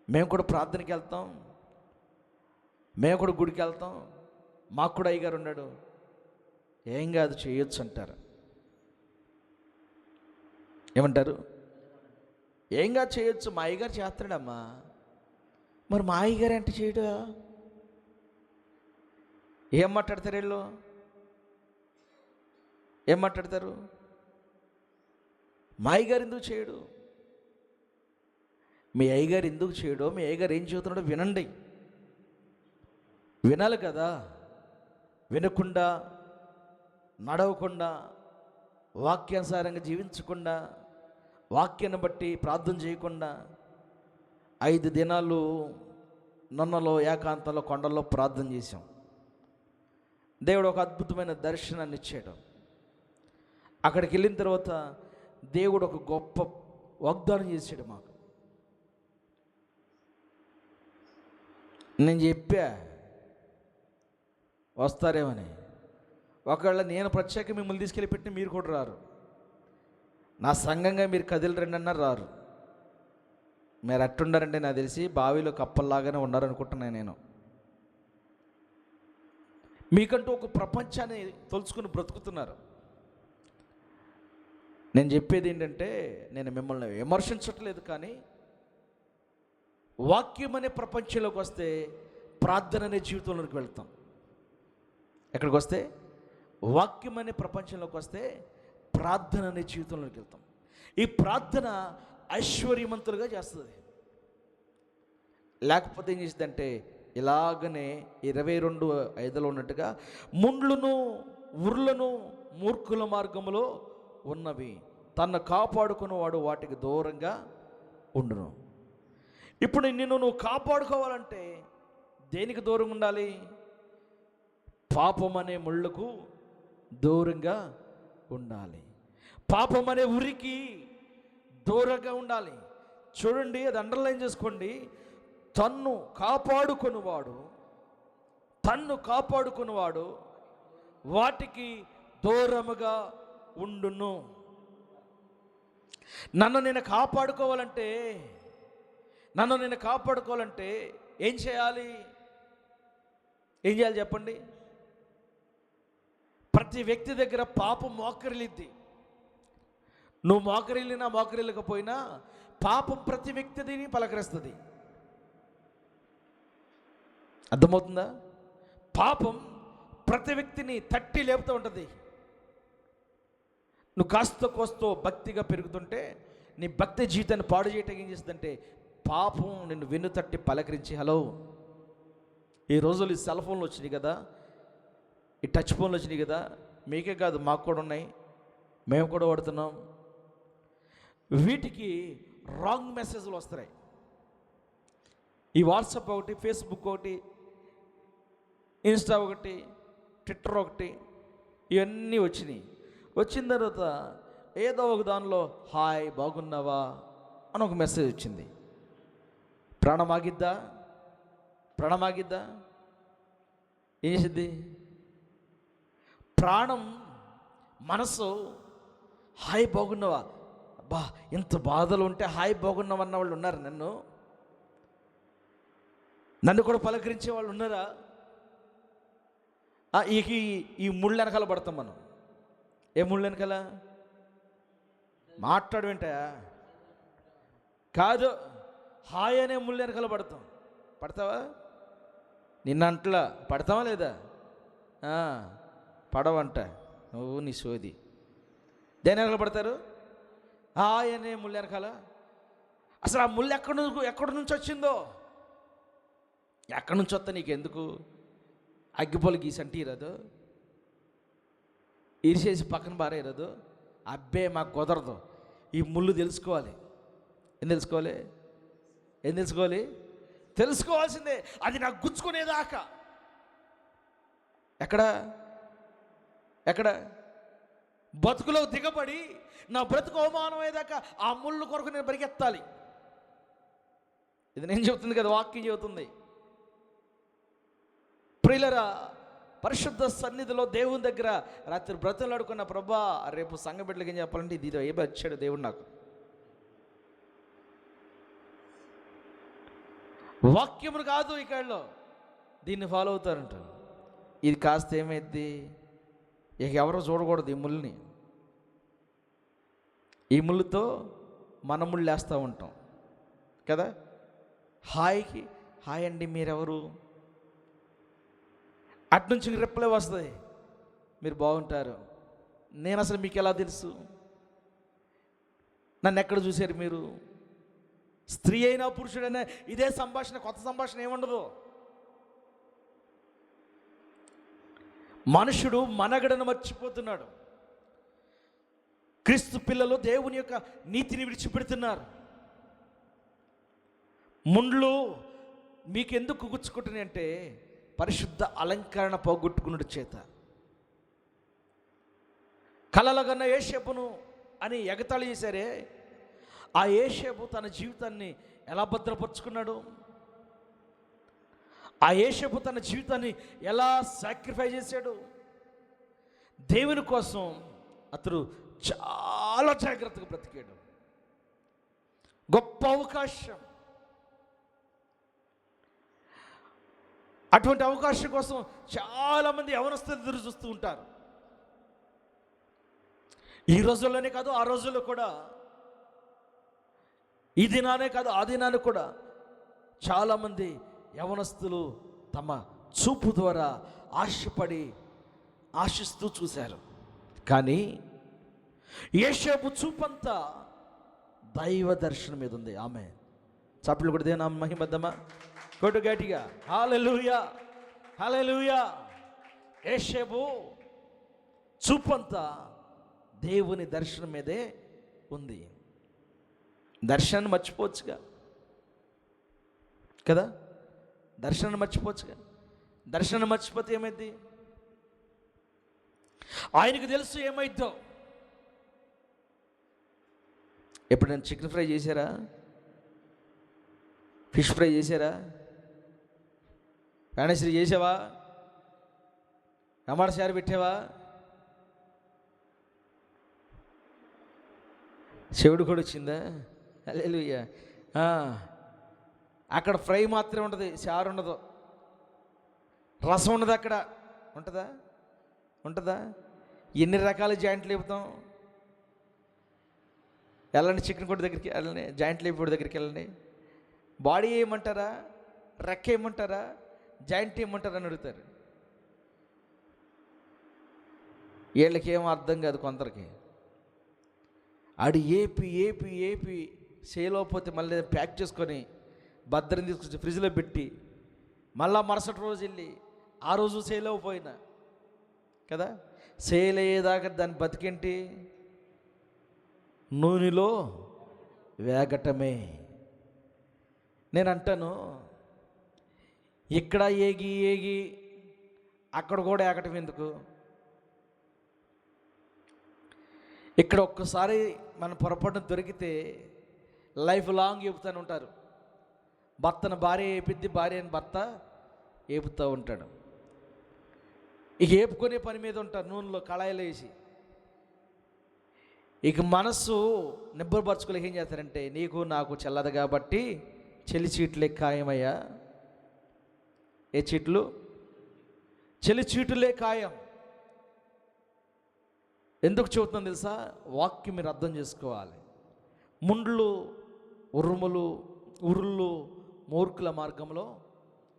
మేము కూడా ప్రార్థనకి వెళ్తాం, మేము కూడా గుడికి వెళ్తాం, మాకు కూడా అయ్యగారు ఉన్నాడు, ఏం కాదు చేయొచ్చు అంటారు. ఏమంటారు? ఏం కాదు చేయొచ్చు, మా అయ్యగారు చేస్తాడమ్మా. మరి మా అయ్యగారు అంటే చేయడు? ఏం మాట్లాడతారు వీళ్ళు? ఏం మాట్లాడతారు? మా అయ్యగారు ఎందుకు చేయడు? మీ అయ్యగారు ఎందుకు చేయడో, మీ అయ్యగారు ఏం చెబుతున్నాడో వినండి. వినాలి కదా. వినకుండా, నడవకుండా, వాక్యానుసారంగా జీవించకుండా, వాక్యాన్ని బట్టి ప్రార్థన చేయకుండా 5 దినాలు నన్నలో ఏకాంతంలో కొండల్లో ప్రార్థన చేశాం. దేవుడు ఒక అద్భుతమైన దర్శనాన్ని ఇచ్చాడు. అక్కడికి వెళ్ళిన తర్వాత దేవుడు ఒక గొప్ప వాగ్దానం చేశాడు మాకు. నేను చెప్పా వస్తారేమని. ఒకవేళ నేను ప్రత్యేక మిమ్మల్ని తీసుకెళ్ళి పెట్టిన మీరు కూడా రారు, నా సంఘంగా మీరు కదిలి రండి అన్నారు, రారు. మీరు అట్టుండారంటే నాకు తెలిసి బావిలో కప్పల్లాగానే ఉన్నారనుకుంటున్నాను నేను. మీకంటూ ఒక ప్రపంచాన్ని తలుచుకుని బ్రతుకుతున్నారు. నేను చెప్పేది ఏంటంటే, నేను మిమ్మల్ని విమర్శించట్లేదు, కానీ వాక్యం అనే ప్రపంచంలోకి వస్తే ప్రార్థన అనే జీవితంలోకి వెళ్తాం. ఎక్కడికి వస్తే? వాక్యం అనే ప్రపంచంలోకి వస్తే ప్రార్థన అనే జీవితంలోకి వెళ్తాం. ఈ ప్రార్థన ఐశ్వర్యవంతులుగా చేస్తుంది. లేకపోతే ఏం చేస్తుందంటే, ఇలాగనే 22:5 ఉన్నట్టుగా ముండ్లను ఉర్లను మూర్ఖుల మార్గములో ఉన్నవి, తన్ను కాపాడుకున్నవాడు వాటికి దూరంగా ఉండును. ఇప్పుడు నిన్ను నువ్వు కాపాడుకోవాలంటే దేనికి దూరంగా ఉండాలి? పాపం అనే ముళ్ళకు దూరంగా ఉండాలి. పాపం అనే ఉరికి దూరంగా ఉండాలి. చూడండి, అది అండర్లైన్ చేసుకోండి. తన్ను కాపాడుకున్నవాడు వాటికి దూరముగా ఉండును. నన్ను నేను కాపాడుకోవాలంటే ఏం చేయాలి? చెప్పండి. ప్రతి వ్యక్తి దగ్గర పాపం మోకరిల్లిద్ది. నువ్వు మోకరిల్లకపోయినా పాపం ప్రతి వ్యక్తిని పలకరిస్తుంది. అర్థమవుతుందా? పాపం ప్రతి వ్యక్తిని తట్టి లేపుతూ ఉంటుంది. నువ్వు కాస్త కోస్తో భక్తిగా పెరుగుతుంటే నీ భక్తి జీవితాన్ని పాడు చేయటం ఏం చేస్తుందంటే, పాపం నిన్ను వెన్ను తట్టి పలకరించి, హలో, ఈ రోజులు ఈ సెల్ ఫోన్లు వచ్చినాయి కదా, ఈ టచ్ ఫోన్లు వచ్చినాయి కదా, మీకే కాదు మాకు కూడా ఉన్నాయి, మేము కూడా వాడుతున్నాం. వీటికి రాంగ్ మెసేజ్లు వస్తున్నాయి. ఈ వాట్సాప్ ఒకటి, ఫేస్బుక్ ఒకటి, ఇన్స్టా ఒకటి, ట్విట్టర్ ఒకటి, ఇవన్నీ వచ్చిన తర్వాత ఏదో ఒక దానిలో హాయ్ బాగున్నావా అని ఒక మెసేజ్ వచ్చింది. ప్రాణమాగిద్దా? ఏం చేసిద్ది? ప్రాణం, మనసు హాయ్ బాగున్నావా, అబ్బా ఇంత బాధలు ఉంటే హాయ్ బాగున్నావన్న వాళ్ళు ఉన్నారు. నన్ను నన్ను కూడా పలకరించే వాళ్ళు ఉన్నారా? ఈ ముళ్ళు వెనకాల పడతాం మనం. ఏ ముళ్ళు వెనకాల? మాట్లాడు వింటాయా? కాదు, హాయ్ అనే ముళ్ళు వెనకాల పడతాం. పడతావా? నిన్నంట్లా పడతావా లేదా? పడవంట నువ్వు, నీ సోది. దేని వెనకాల పడతారు? హాయ్ అనే ముళ్ళు వెనకాల. అసలు ఆ ముళ్ళు ఎక్కడి నుంచి వచ్చిందో, ఎక్కడి నుంచి వస్తా నీకెందుకు? అగ్గిపొలు గీసి అంటే ఇరదు, ఇరిసేసి పక్కన బారేయరదు. అబ్బే మాకు కుదరదు. ఈ ముళ్ళు తెలుసుకోవాలి. ఏం తెలుసుకోవాలి? తెలుసుకోవాల్సిందే. అది నాకు గుచ్చుకునేదాకా. ఎక్కడ బతుకులో దిగబడి నా బ్రతుకు అవమానమయ్యేదాకా ఆ ముళ్ళు కొరకు నేను పరిగెత్తాలి. ఇది నేను చెబుతుంది కదా, వాక్యం చెబుతుంది. ప్రియులరా, పరిశుద్ధ సన్నిధిలో దేవుని దగ్గర రాత్రి బ్రతులాడుకున్న, ప్రభా రేపు సంఘ బిడ్డలకి ఏం చెప్పాలంటే ఇది ఏ వచ్చాడు దేవుడు నాకు. వాక్యమును కాదు ఇక్కడలో, దీన్ని ఫాలో అవుతారంట. ఇది కాస్త ఏమైద్ది, ఇక ఎవరో చూడకూడదు ఈ ముళ్ళని. ఈ ముళ్ళుతో మన ముళ్ళు వేస్తూ ఉంటాం కదా. హాయ్కి హాయ్ అండి, మీరెవరు? అట్నుంచి రిప్లై వస్తుంది, మీరు బాగుంటారు. నేను అసలు మీకు ఎలా తెలుసు? నన్ను ఎక్కడ చూశారు మీరు? స్త్రీ అయినా పురుషుడైనా ఇదే సంభాషణ, కొత్త సంభాషణ ఏముండదు. మనుషుడు మనగడను మర్చిపోతున్నాడు. క్రీస్తు పిల్లలు దేవుని యొక్క నీతిని విడిచిపెడుతున్నారు. ముండ్లు మీకెందుకు గుచ్చుకుంటున్నాయి అంటే, పరిశుద్ధ అలంకరణ పోగొట్టుకున్నట్టు చేత. కలలగన్న యేషేపును అని ఎగతాళి చేశారే, ఆ యేషేపు తన జీవితాన్ని ఎలా భద్రపరుచుకున్నాడు? ఆ యేషేపు తన జీవితాన్ని ఎలా సాక్రిఫైస్ చేశాడు? దేవుని కోసం అతడు చాలా జాగ్రత్తగా బ్రతికాడు. గొప్ప అవకాశం. అటువంటి అవకాశం కోసం చాలామంది యవనస్తులు ఎదురు చూస్తూ ఉంటారు. ఈ రోజుల్లోనే కాదు, ఆ రోజుల్లో కూడా, ఈ దినానే కాదు, ఆ దినాన్ని కూడా చాలామంది యవనస్తులు తమ చూపు ద్వారా ఆశిస్తూ చూశారు. కానీ యేషేపు చూపంతా దైవ దర్శనం మీద ఉంది. ఆమె చప్పట్లు కూడా దేనా మహిమద్దమా కొట్టు గట్టిగా, హల్లెలూయా హల్లెలూయా. యేషేపు చూపంతా దేవుని దర్శనం మీదే ఉంది. దర్శనాన్ని మర్చిపోవచ్చుగా కదా, దర్శనాన్ని మర్చిపోవచ్చుగా. దర్శనాన్ని మర్చిపోతే ఏమైంది? ఆయనకు తెలుసు ఏమైద్దో. ఎప్పుడైనా చికెన్ ఫ్రై చేశారా? ఫిష్ ఫ్రై చేశారా? ప్రాణశ్రీ చేసావా? టమాటా చారు పెట్టావా? చెవుడు కూడా వచ్చిందా? హల్లెలూయా. అక్కడ ఫ్రై మాత్రమే ఉంటుంది, చారు ఉండదు. రసం ఉండదు అక్కడ. ఉంటుందా? ఎన్ని రకాల జాయింట్లు లేపుతాం. వెళ్ళండి చికెన్ కొట్టు దగ్గరికి, వెళ్ళండి జాయింట్ లేపుడు దగ్గరికి వెళ్ళండి. బాడీ ఏమంటారా, రెక్క ఏమంటారా, జాయింట్ ఏమంటారా అని అడుగుతారు. వీళ్ళకి ఏమో అర్థం కాదు కొందరికి. ఆడు ఏపీ సేలోపోతే మళ్ళీ ప్యాక్ చేసుకొని భద్రం తీసుకొచ్చి ఫ్రిడ్జ్లో పెట్టి మళ్ళా మరుసటి రోజు వెళ్ళి ఆ రోజు సేల్ అయిపోయినా కదా, సేల్ అయ్యేదాకా దాన్ని బతికేంటి? నూనెలో వేగటమే. నేను అంటాను, ఇక్కడ ఏగి అక్కడ కూడా ఏగటం ఎందుకు? ఇక్కడ ఒక్కసారి మన పొరపాటున దొరికితే లైఫ్ లాంగ్ ఏపుతూనే ఉంటారు. భర్తను భార్య ఏపిద్ది, భార్యని భర్త ఏపుతూ ఉంటాడు. ఇక ఏపుకునే పని మీద ఉంటారు, నూనెలో కళాయిలో వేసి. ఇక మనస్సు నిబ్బరపరచుకోలేక ఏం చేస్తారంటే, నీకు నాకు చెల్లదు కాబట్టి చెల్లి చీట్లే ఖాయమయ్యా, ఏ చీట్లు? చెలి చీటులే ఖాయం. ఎందుకు చెబుతుందో తెలుసా? వాక్యం మీరు అర్థం చేసుకోవాలి. ముండ్లు, ఉరుములు, ఉరుళ్ళు మూర్ఖుల మార్గంలో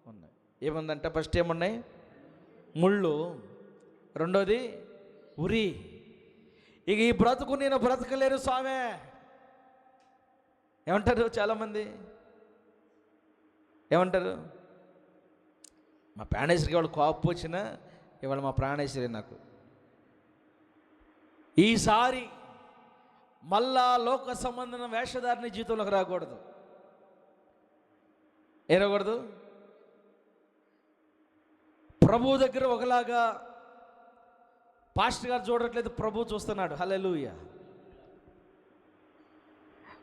ఉన్నాయి. ఏముందంటే ఫస్ట్ ఏమున్నాయి? ముళ్ళు. రెండోది ఉరి. ఇక ఈ బ్రతుకు నేను బ్రతకలేను స్వామే ఏమంటారు చాలామంది? ఏమంటారు? మా ప్రాణేశ్వరికి వాళ్ళు కోపం వచ్చినా ఇవాళ మా ప్రాణేశ్వరి నాకు ఈసారి మళ్ళా లోక సంబంధం వేషధారిని జీవితంలోకి రాకూడదు. ఏరకూడదు. ప్రభు దగ్గర ఒకలాగా పాస్టర్ గారు చూడట్లేదు, ప్రభు చూస్తున్నాడు. హల్లెలూయా.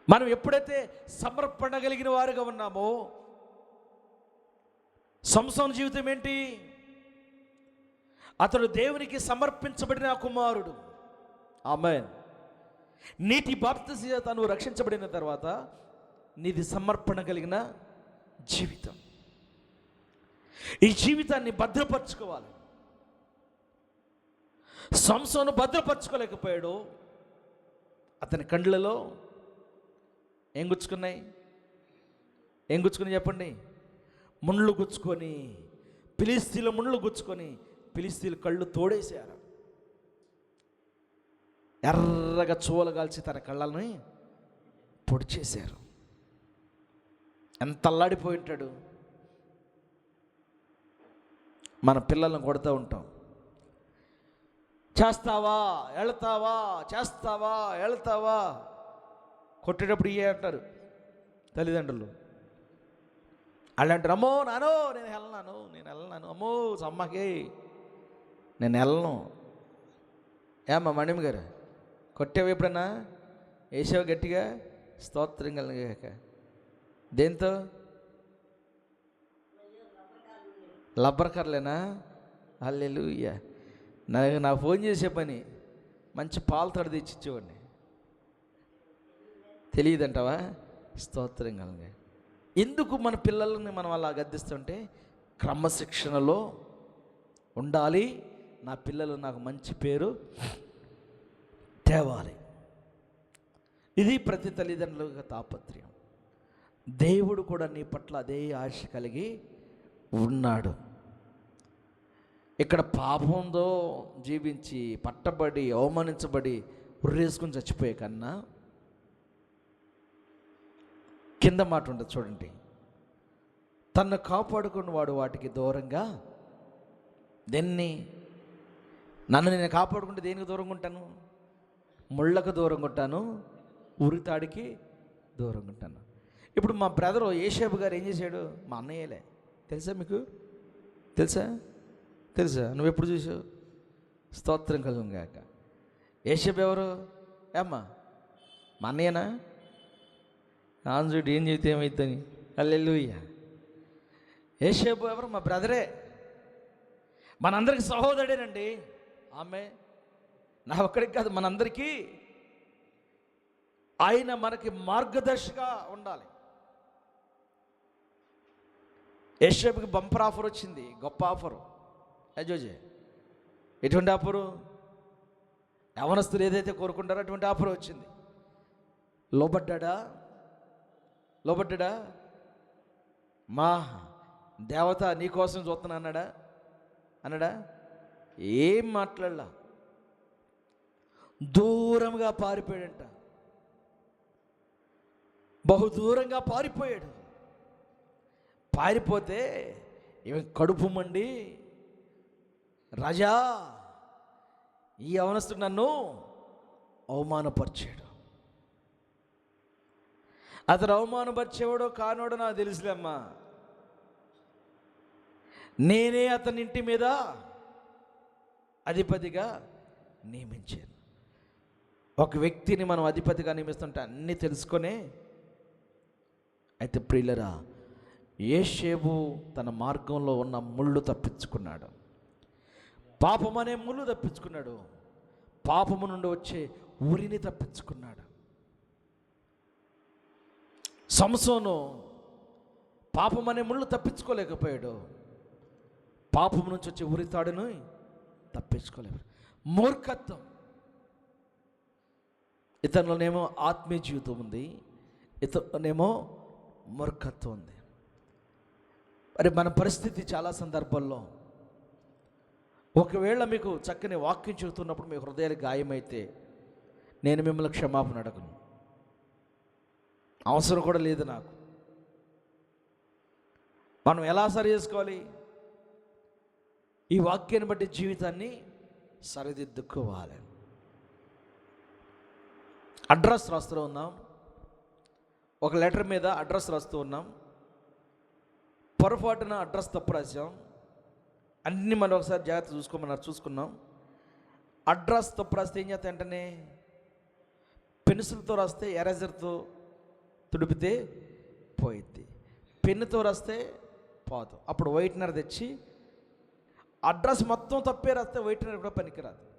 మనం ఎప్పుడైతే సమర్పణ కలిగిన వారుగా ఉన్నామో, సంసోను జీవితం ఏంటి? అతడు దేవునికి సమర్పించబడిన కుమారుడు. ఆమేన్. నీటి బాప్తిస్మం చేత నువ్వు రక్షించబడిన తర్వాత నీది సమర్పణ కలిగిన జీవితం. ఈ జీవితాన్ని భద్రపరచుకోవాలి. సంసోను భద్రపరచుకోలేకపోయాడు. అతని కండ్లలో ఏం గుచ్చుకున్నాయి? ఏం గుచ్చుకుని చెప్పండి? ముళ్ళు గుచ్చుకొని, ఫిలిష్తీయుల ముళ్ళు గుచ్చుకొని ఫిలిష్తీయుల కళ్ళు తోడేశారు. ఎర్రగా చూలగాల్చి తన కళ్ళని పొడిచేశారు. ఎంత అల్లాడిపోయి ఉంటాడు. మన పిల్లలను కొడుతూ ఉంటాం. చేస్తావా వెళ్తావా, చేస్తావా వెళ్తావా. కొట్టేటప్పుడు ఇయ్యే అంటారు తల్లిదండ్రులు. వాళ్ళు అంటారు, అమ్మో నానో నేను వెళ్ళనాను, అమ్మో సమ్మకి నేను వెళ్ళను. ఏమ్మా మణిమ గారు కొట్టేవి ఎప్పుడన్నా? వేసావు గట్టిగా? స్తోత్రం కలిగాక. దేంతో? లబ్బర్ కర్లేనా? హల్లెలూయా. నాకు ఫోన్ చేసే పని మంచి పాలు తడి తెచ్చిచ్చేవాడిని. తెలియదంటావా? స్తోత్రం కలిగా. ఎందుకు మన పిల్లల్ని మనం అలా గద్దిస్తుంటే, క్రమశిక్షణలో ఉండాలి. నా పిల్లలు నాకు మంచి పేరు తేవాలి. ఇది ప్రతి తల్లిదండ్రుల తాపత్రయం. దేవుడు కూడా నీ పట్ల అదే ఆశ కలిగి ఉన్నాడు. ఇక్కడ పాపంతో జీవించి పట్టబడి అవమానించబడి ఉర్రేసుకుని చచ్చిపోయే కన్నా కింద మాట ఉంటుంది చూడండి, తన్ను కాపాడుకున్న వాడు వాటికి దూరంగా నన్ను నేను కాపాడుకుంటే దేనికి దూరంగా ఉంటాను? ముళ్ళకు దూరంగా ఉంటాను, ఉరితాడికి దూరంగా ఉంటాను. ఇప్పుడు మా బ్రదరు యేషేబు గారు ఏం చేశాడు? మా అన్నయ్యలే. తెలుసా మీకు? తెలుసా? నువ్వు ఎప్పుడు చూసావు? స్తోత్రం కలుగుగాక. యేషేబు ఎవరు? ఏమ్మా మా అన్నయ్యనా? ఆంజుడు ఏం చెబితే ఏమవుతుంది? హల్లెలూయా. యేషేబు ఎవరు? మా బ్రదరే, మనందరికి సహోదరుడేనండి. ఆమె నా ఒక్కడికి కాదు, మనందరికీ ఆయన మనకి మార్గదర్శిగా ఉండాలి. యేషేబుకి బంపర్ ఆఫర్ వచ్చింది, గొప్ప ఆఫరు. అజోజే ఎటువంటి ఆఫరు? యవనస్తులు ఏదైతే కోరుకుంటారో అటువంటి ఆఫర్ వచ్చింది. లోబడ్డా? మా దేవత నీకోసం చూస్తున్నా అన్నాడా? ఏం మాట్లాడలా. దూరంగా పారిపోయాడంట. బహుదూరంగా పారిపోయాడు. పారిపోతే ఈమె కడుపు మండి, రాజా ఈ యవనస్తుడు నన్ను అవమానపరిచాడు. అతను అవమానపరిచేవాడో కానోడో నాకు తెలుసులేమ్మా. నేనే అతని ఇంటి మీద అధిపతిగా నియమించాను. ఒక వ్యక్తిని మనం అధిపతిగా నియమిస్తుంటే అన్నీ తెలుసుకొనే. అయితే ప్రియులరా, యేషేబు తన మార్గంలో ఉన్న ముళ్ళు తప్పించుకున్నాడు. పాపం అనే ముళ్ళు తప్పించుకున్నాడు. పాపము నుండి వచ్చే ఉరిని తప్పించుకున్నాడు. సంసోను పాపం అనే ముళ్ళు తప్పించుకోలేకపోయాడు. పాపం నుంచి వచ్చే ఉరితాడును తప్పించుకోలేరు. మూర్ఖత్వం. ఇతరులోనేమో ఆత్మీయ జీవితం ఉంది, ఇతరులోనేమో మూర్ఖత్వం ఉంది. మరి మన పరిస్థితి చాలా సందర్భాల్లో, ఒకవేళ మీకు చక్కని వాక్యం చెబుతున్నప్పుడు మీ హృదయాలు గాయమైతే నేను మిమ్మల్ని క్షమాపణ అడగను, అవసరం కూడా లేదు నాకు. మనం ఎలా సరి చేసుకోవాలి? ఈ వాక్యాన్ని బట్టి జీవితాన్ని సరిదిద్దుకోవాలి. అడ్రస్ రాస్తూ ఉన్నాం, ఒక లెటర్ మీద అడ్రస్ రాస్తూ ఉన్నాం, పొరపాటున అడ్రస్ తప్పు రాసాం. అన్నీ మనం ఒకసారి జాగ్రత్త చూసుకున్నాం. అడ్రస్ తప్పు రాస్తే ఏం చేస్తా వెంటనే పెన్సిల్తో రాస్తే ఎరేజర్తో తుడిపితే పోయిద్ది, పెన్నుతో రాస్తే పోదు. అప్పుడు వైట్నర్ తెచ్చి అడ్రస్ మొత్తం తప్పే రాస్తే వైట్నర్ కూడా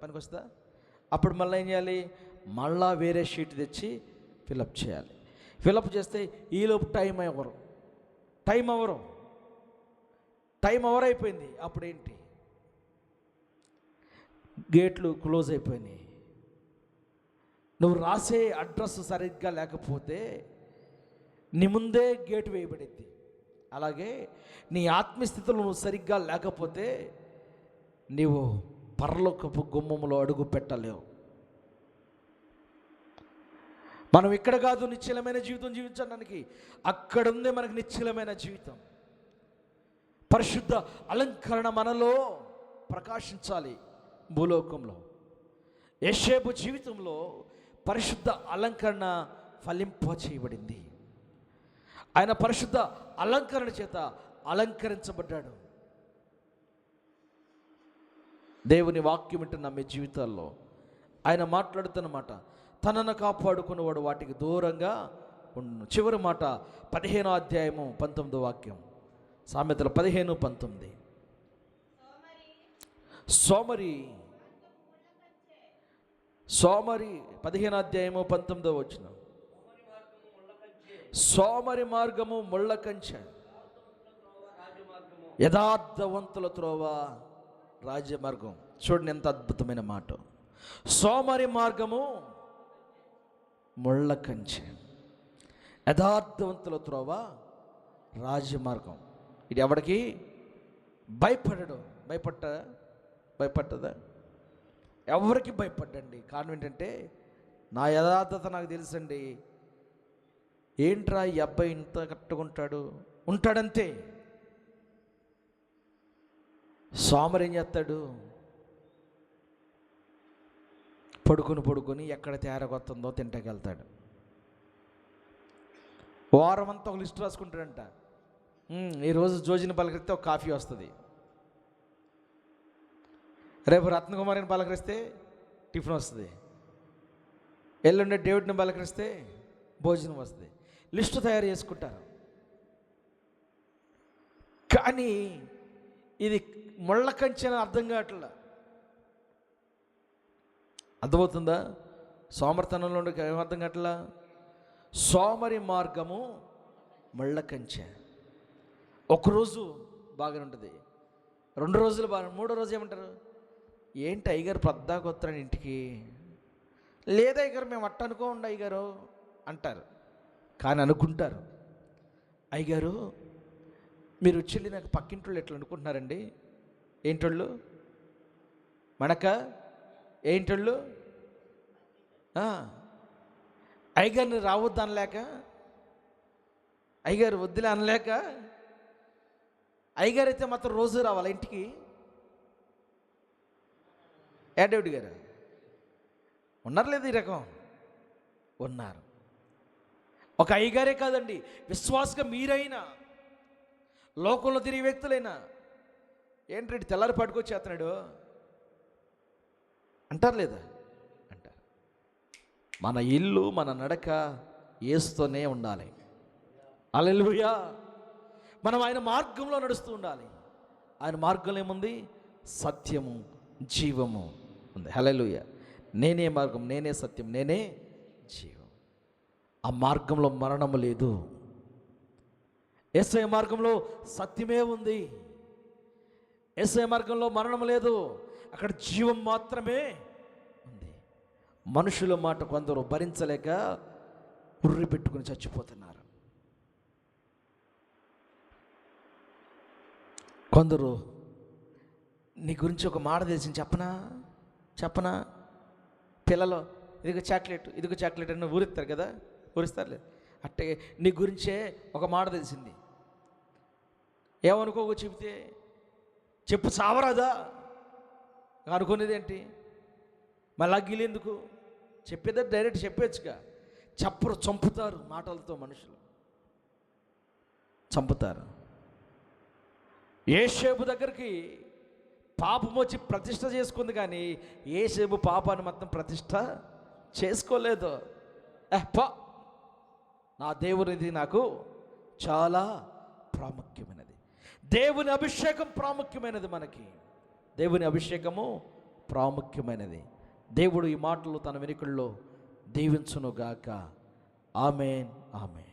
పనికొస్తుందా? అప్పుడు మళ్ళీ ఏం చేయాలి? మళ్ళా వేరే షీట్ తెచ్చి ఫిలప్ చేయాలి. ఫిలప్ చేస్తే ఈలోపు టైం అవర్ అయిపోయింది. అప్పుడేంటి? గేట్లు క్లోజ్ అయిపోయినాయి. నువ్వు రాసే అడ్రస్ సరిగ్గా లేకపోతే నీ ముందే గేటు వేయబడింది. అలాగే నీ ఆత్మస్థితిలో నువ్వు సరిగ్గా లేకపోతే నీవు పరలోకపు గుమ్మములో అడుగు పెట్టలేవు. మనం ఇక్కడ కాదు నిశ్చలమైన జీవితం జీవించడానికి, అక్కడుందే మనకు నిశ్చలమైన జీవితం. పరిశుద్ధ అలంకరణ మనలో ప్రకాశించాలి. భూలోకంలో యేషేబు జీవితంలో పరిశుద్ధ అలంకరణ ఫలింప చేయబడింది. ఆయన పరిశుద్ధ అలంకరణ చేత అలంకరించబడ్డాడు. దేవుని వాక్యం వింటున్న మీ జీవితాల్లో ఆయన మాట్లాడుతున్నమాట, తనను కాపాడుకున్నవాడు వాటికి దూరంగా ఉండు. చివరి మాట 15వ అధ్యాయము 19వ వాక్యం, సామెతలు 15:19. సోమరి 15వ అధ్యాయము 19వ వచనం. సోమరి మార్గము ముళ్ళ కంచె, యథార్థవంతుల త్రోవ రాజ్యమార్గం. చూడండి ఎంత అద్భుతమైన మాట. సోమరి మార్గము ముళ్ళ కంచె, యథార్థవంతుల త్రోవ రాజ్యమార్గం. ఇది ఎవడికి భయపడడు. భయపడ్డదా? ఎవరికి భయపడ్డండి. కారణం ఏంటంటే నా యథార్థత నాకు తెలుసండి. ఏంట్రా ఈ అబ్బాయి ఇంత ఉంటాడంతే. సోమరి ఏం చేస్తాడు? పడుకొని ఎక్కడ తేరగొత్తుందో తింటాకెళ్తాడు. వారం అంతా ఒక లిస్ట్ రాసుకుంటాడంట. ఈరోజు జోజిని పలకరిస్తే ఒక కాఫీ వస్తుంది, రేపు రత్నకుమారిని పలకరిస్తే టిఫిన్ వస్తుంది, ఎల్లుండి డేవిడ్ని పలకరిస్తే భోజనం వస్తుంది. లిస్టు తయారు చేసుకుంటారు. కానీ ఇది ముళ్ళ కంచెని అర్థం కావట్లా. అర్థమవుతుందా? సోమరితనంలో ఏమర్థం కావట్లా? సోమరి మార్గము ముళ్ళ కంచె. ఒకరోజు బాగానే ఉంటుంది, 2 రోజులు బాగా, 3వ రోజు ఏమంటారు? ఏంటి అయ్యగారు పద్దాకు వస్తాడు ఇంటికి? లేదా అయ్యగారు మేము అట్ట అనుకోండి అయ్యగారు అంటారు. కానీ అనుకుంటారు, అయ్యగారు మీరు వచ్చి నాకు పక్కింటోళ్ళు ఎట్లా అనుకుంటున్నారండి? ఏంటోళ్ళు మనక ఏంటోళ్ళు అయ్యగారిని రావద్దు అనలేక, అయ్యగారు వద్దులే అనలేక, అయ్యగారు అయితే మాత్రం రోజు రావాలా ఇంటికి? డేవిడ్ గారు ఉన్నారు లేదు? ఈ రకం ఉన్నారు. ఒక అయ్యగారే కాదండి, విశ్వాసగా మీరైనా, లోకంలో తిరిగే వ్యక్తులైనా, ఏంటంటే తెల్లారి పట్టుకొచ్చేస్తున్నాడు అంటారు లేదా? అంటారు. మన ఇల్లు మన నడక యేసుతోనే ఉండాలి. హల్లెలూయా. మనం ఆయన మార్గంలో నడుస్తూ ఉండాలి. ఆయన మార్గంలో ఏముంది? సత్యము, జీవము ఉంది. హల్లెలూయా. నేనే మార్గం, నేనే సత్యం, నేనే జీవం. ఆ మార్గంలో మరణము లేదు. యేసయ్య మార్గంలో సత్యమే ఉంది. యేసయ్య మార్గంలో మరణం లేదు, అక్కడ జీవం మాత్రమే ఉంది. మనుషుల మాట కొందరు భరించలేక ఉర్రి పెట్టుకుని చచ్చిపోతున్నారు. కొందరు నీ గురించి ఒక మాట తెలిసింది చెప్పనా పిల్లలు ఇదిగో చాక్లెట్ అని ఊరిస్తారు కదా, ఊరిస్తారులే. అట్టే నీ గురించే ఒక మాట తెలిసింది, ఏమనుకోకు చెబితే చెప్పు చావరాదా అనుకునేది ఏంటి? మళ్ళీ అగ్గిలేందుకు? చెప్పేదా డైరెక్ట్ చెప్పేచ్చుగా. చెప్పరు, చంపుతారు మాటలతో, మనుషులు చంపుతారు. యేసేపు దగ్గరికి పాపం వచ్చి ప్రతిష్ట చేసుకుంది, కానీ యేసేపు పాపాన్ని మొత్తం ప్రతిష్ట చేసుకోలేదు. పా, నా దేవునిది నాకు చాలా ప్రాముఖ్యమైనది. దేవుని అభిషేకం ప్రాముఖ్యమైనది. మనకి దేవుని అభిషేకము ప్రాముఖ్యమైనది. దేవుడు ఈ మాటలు తన వెనుకల్లో దీవించునుగాక. ఆమేన్, ఆమేన్.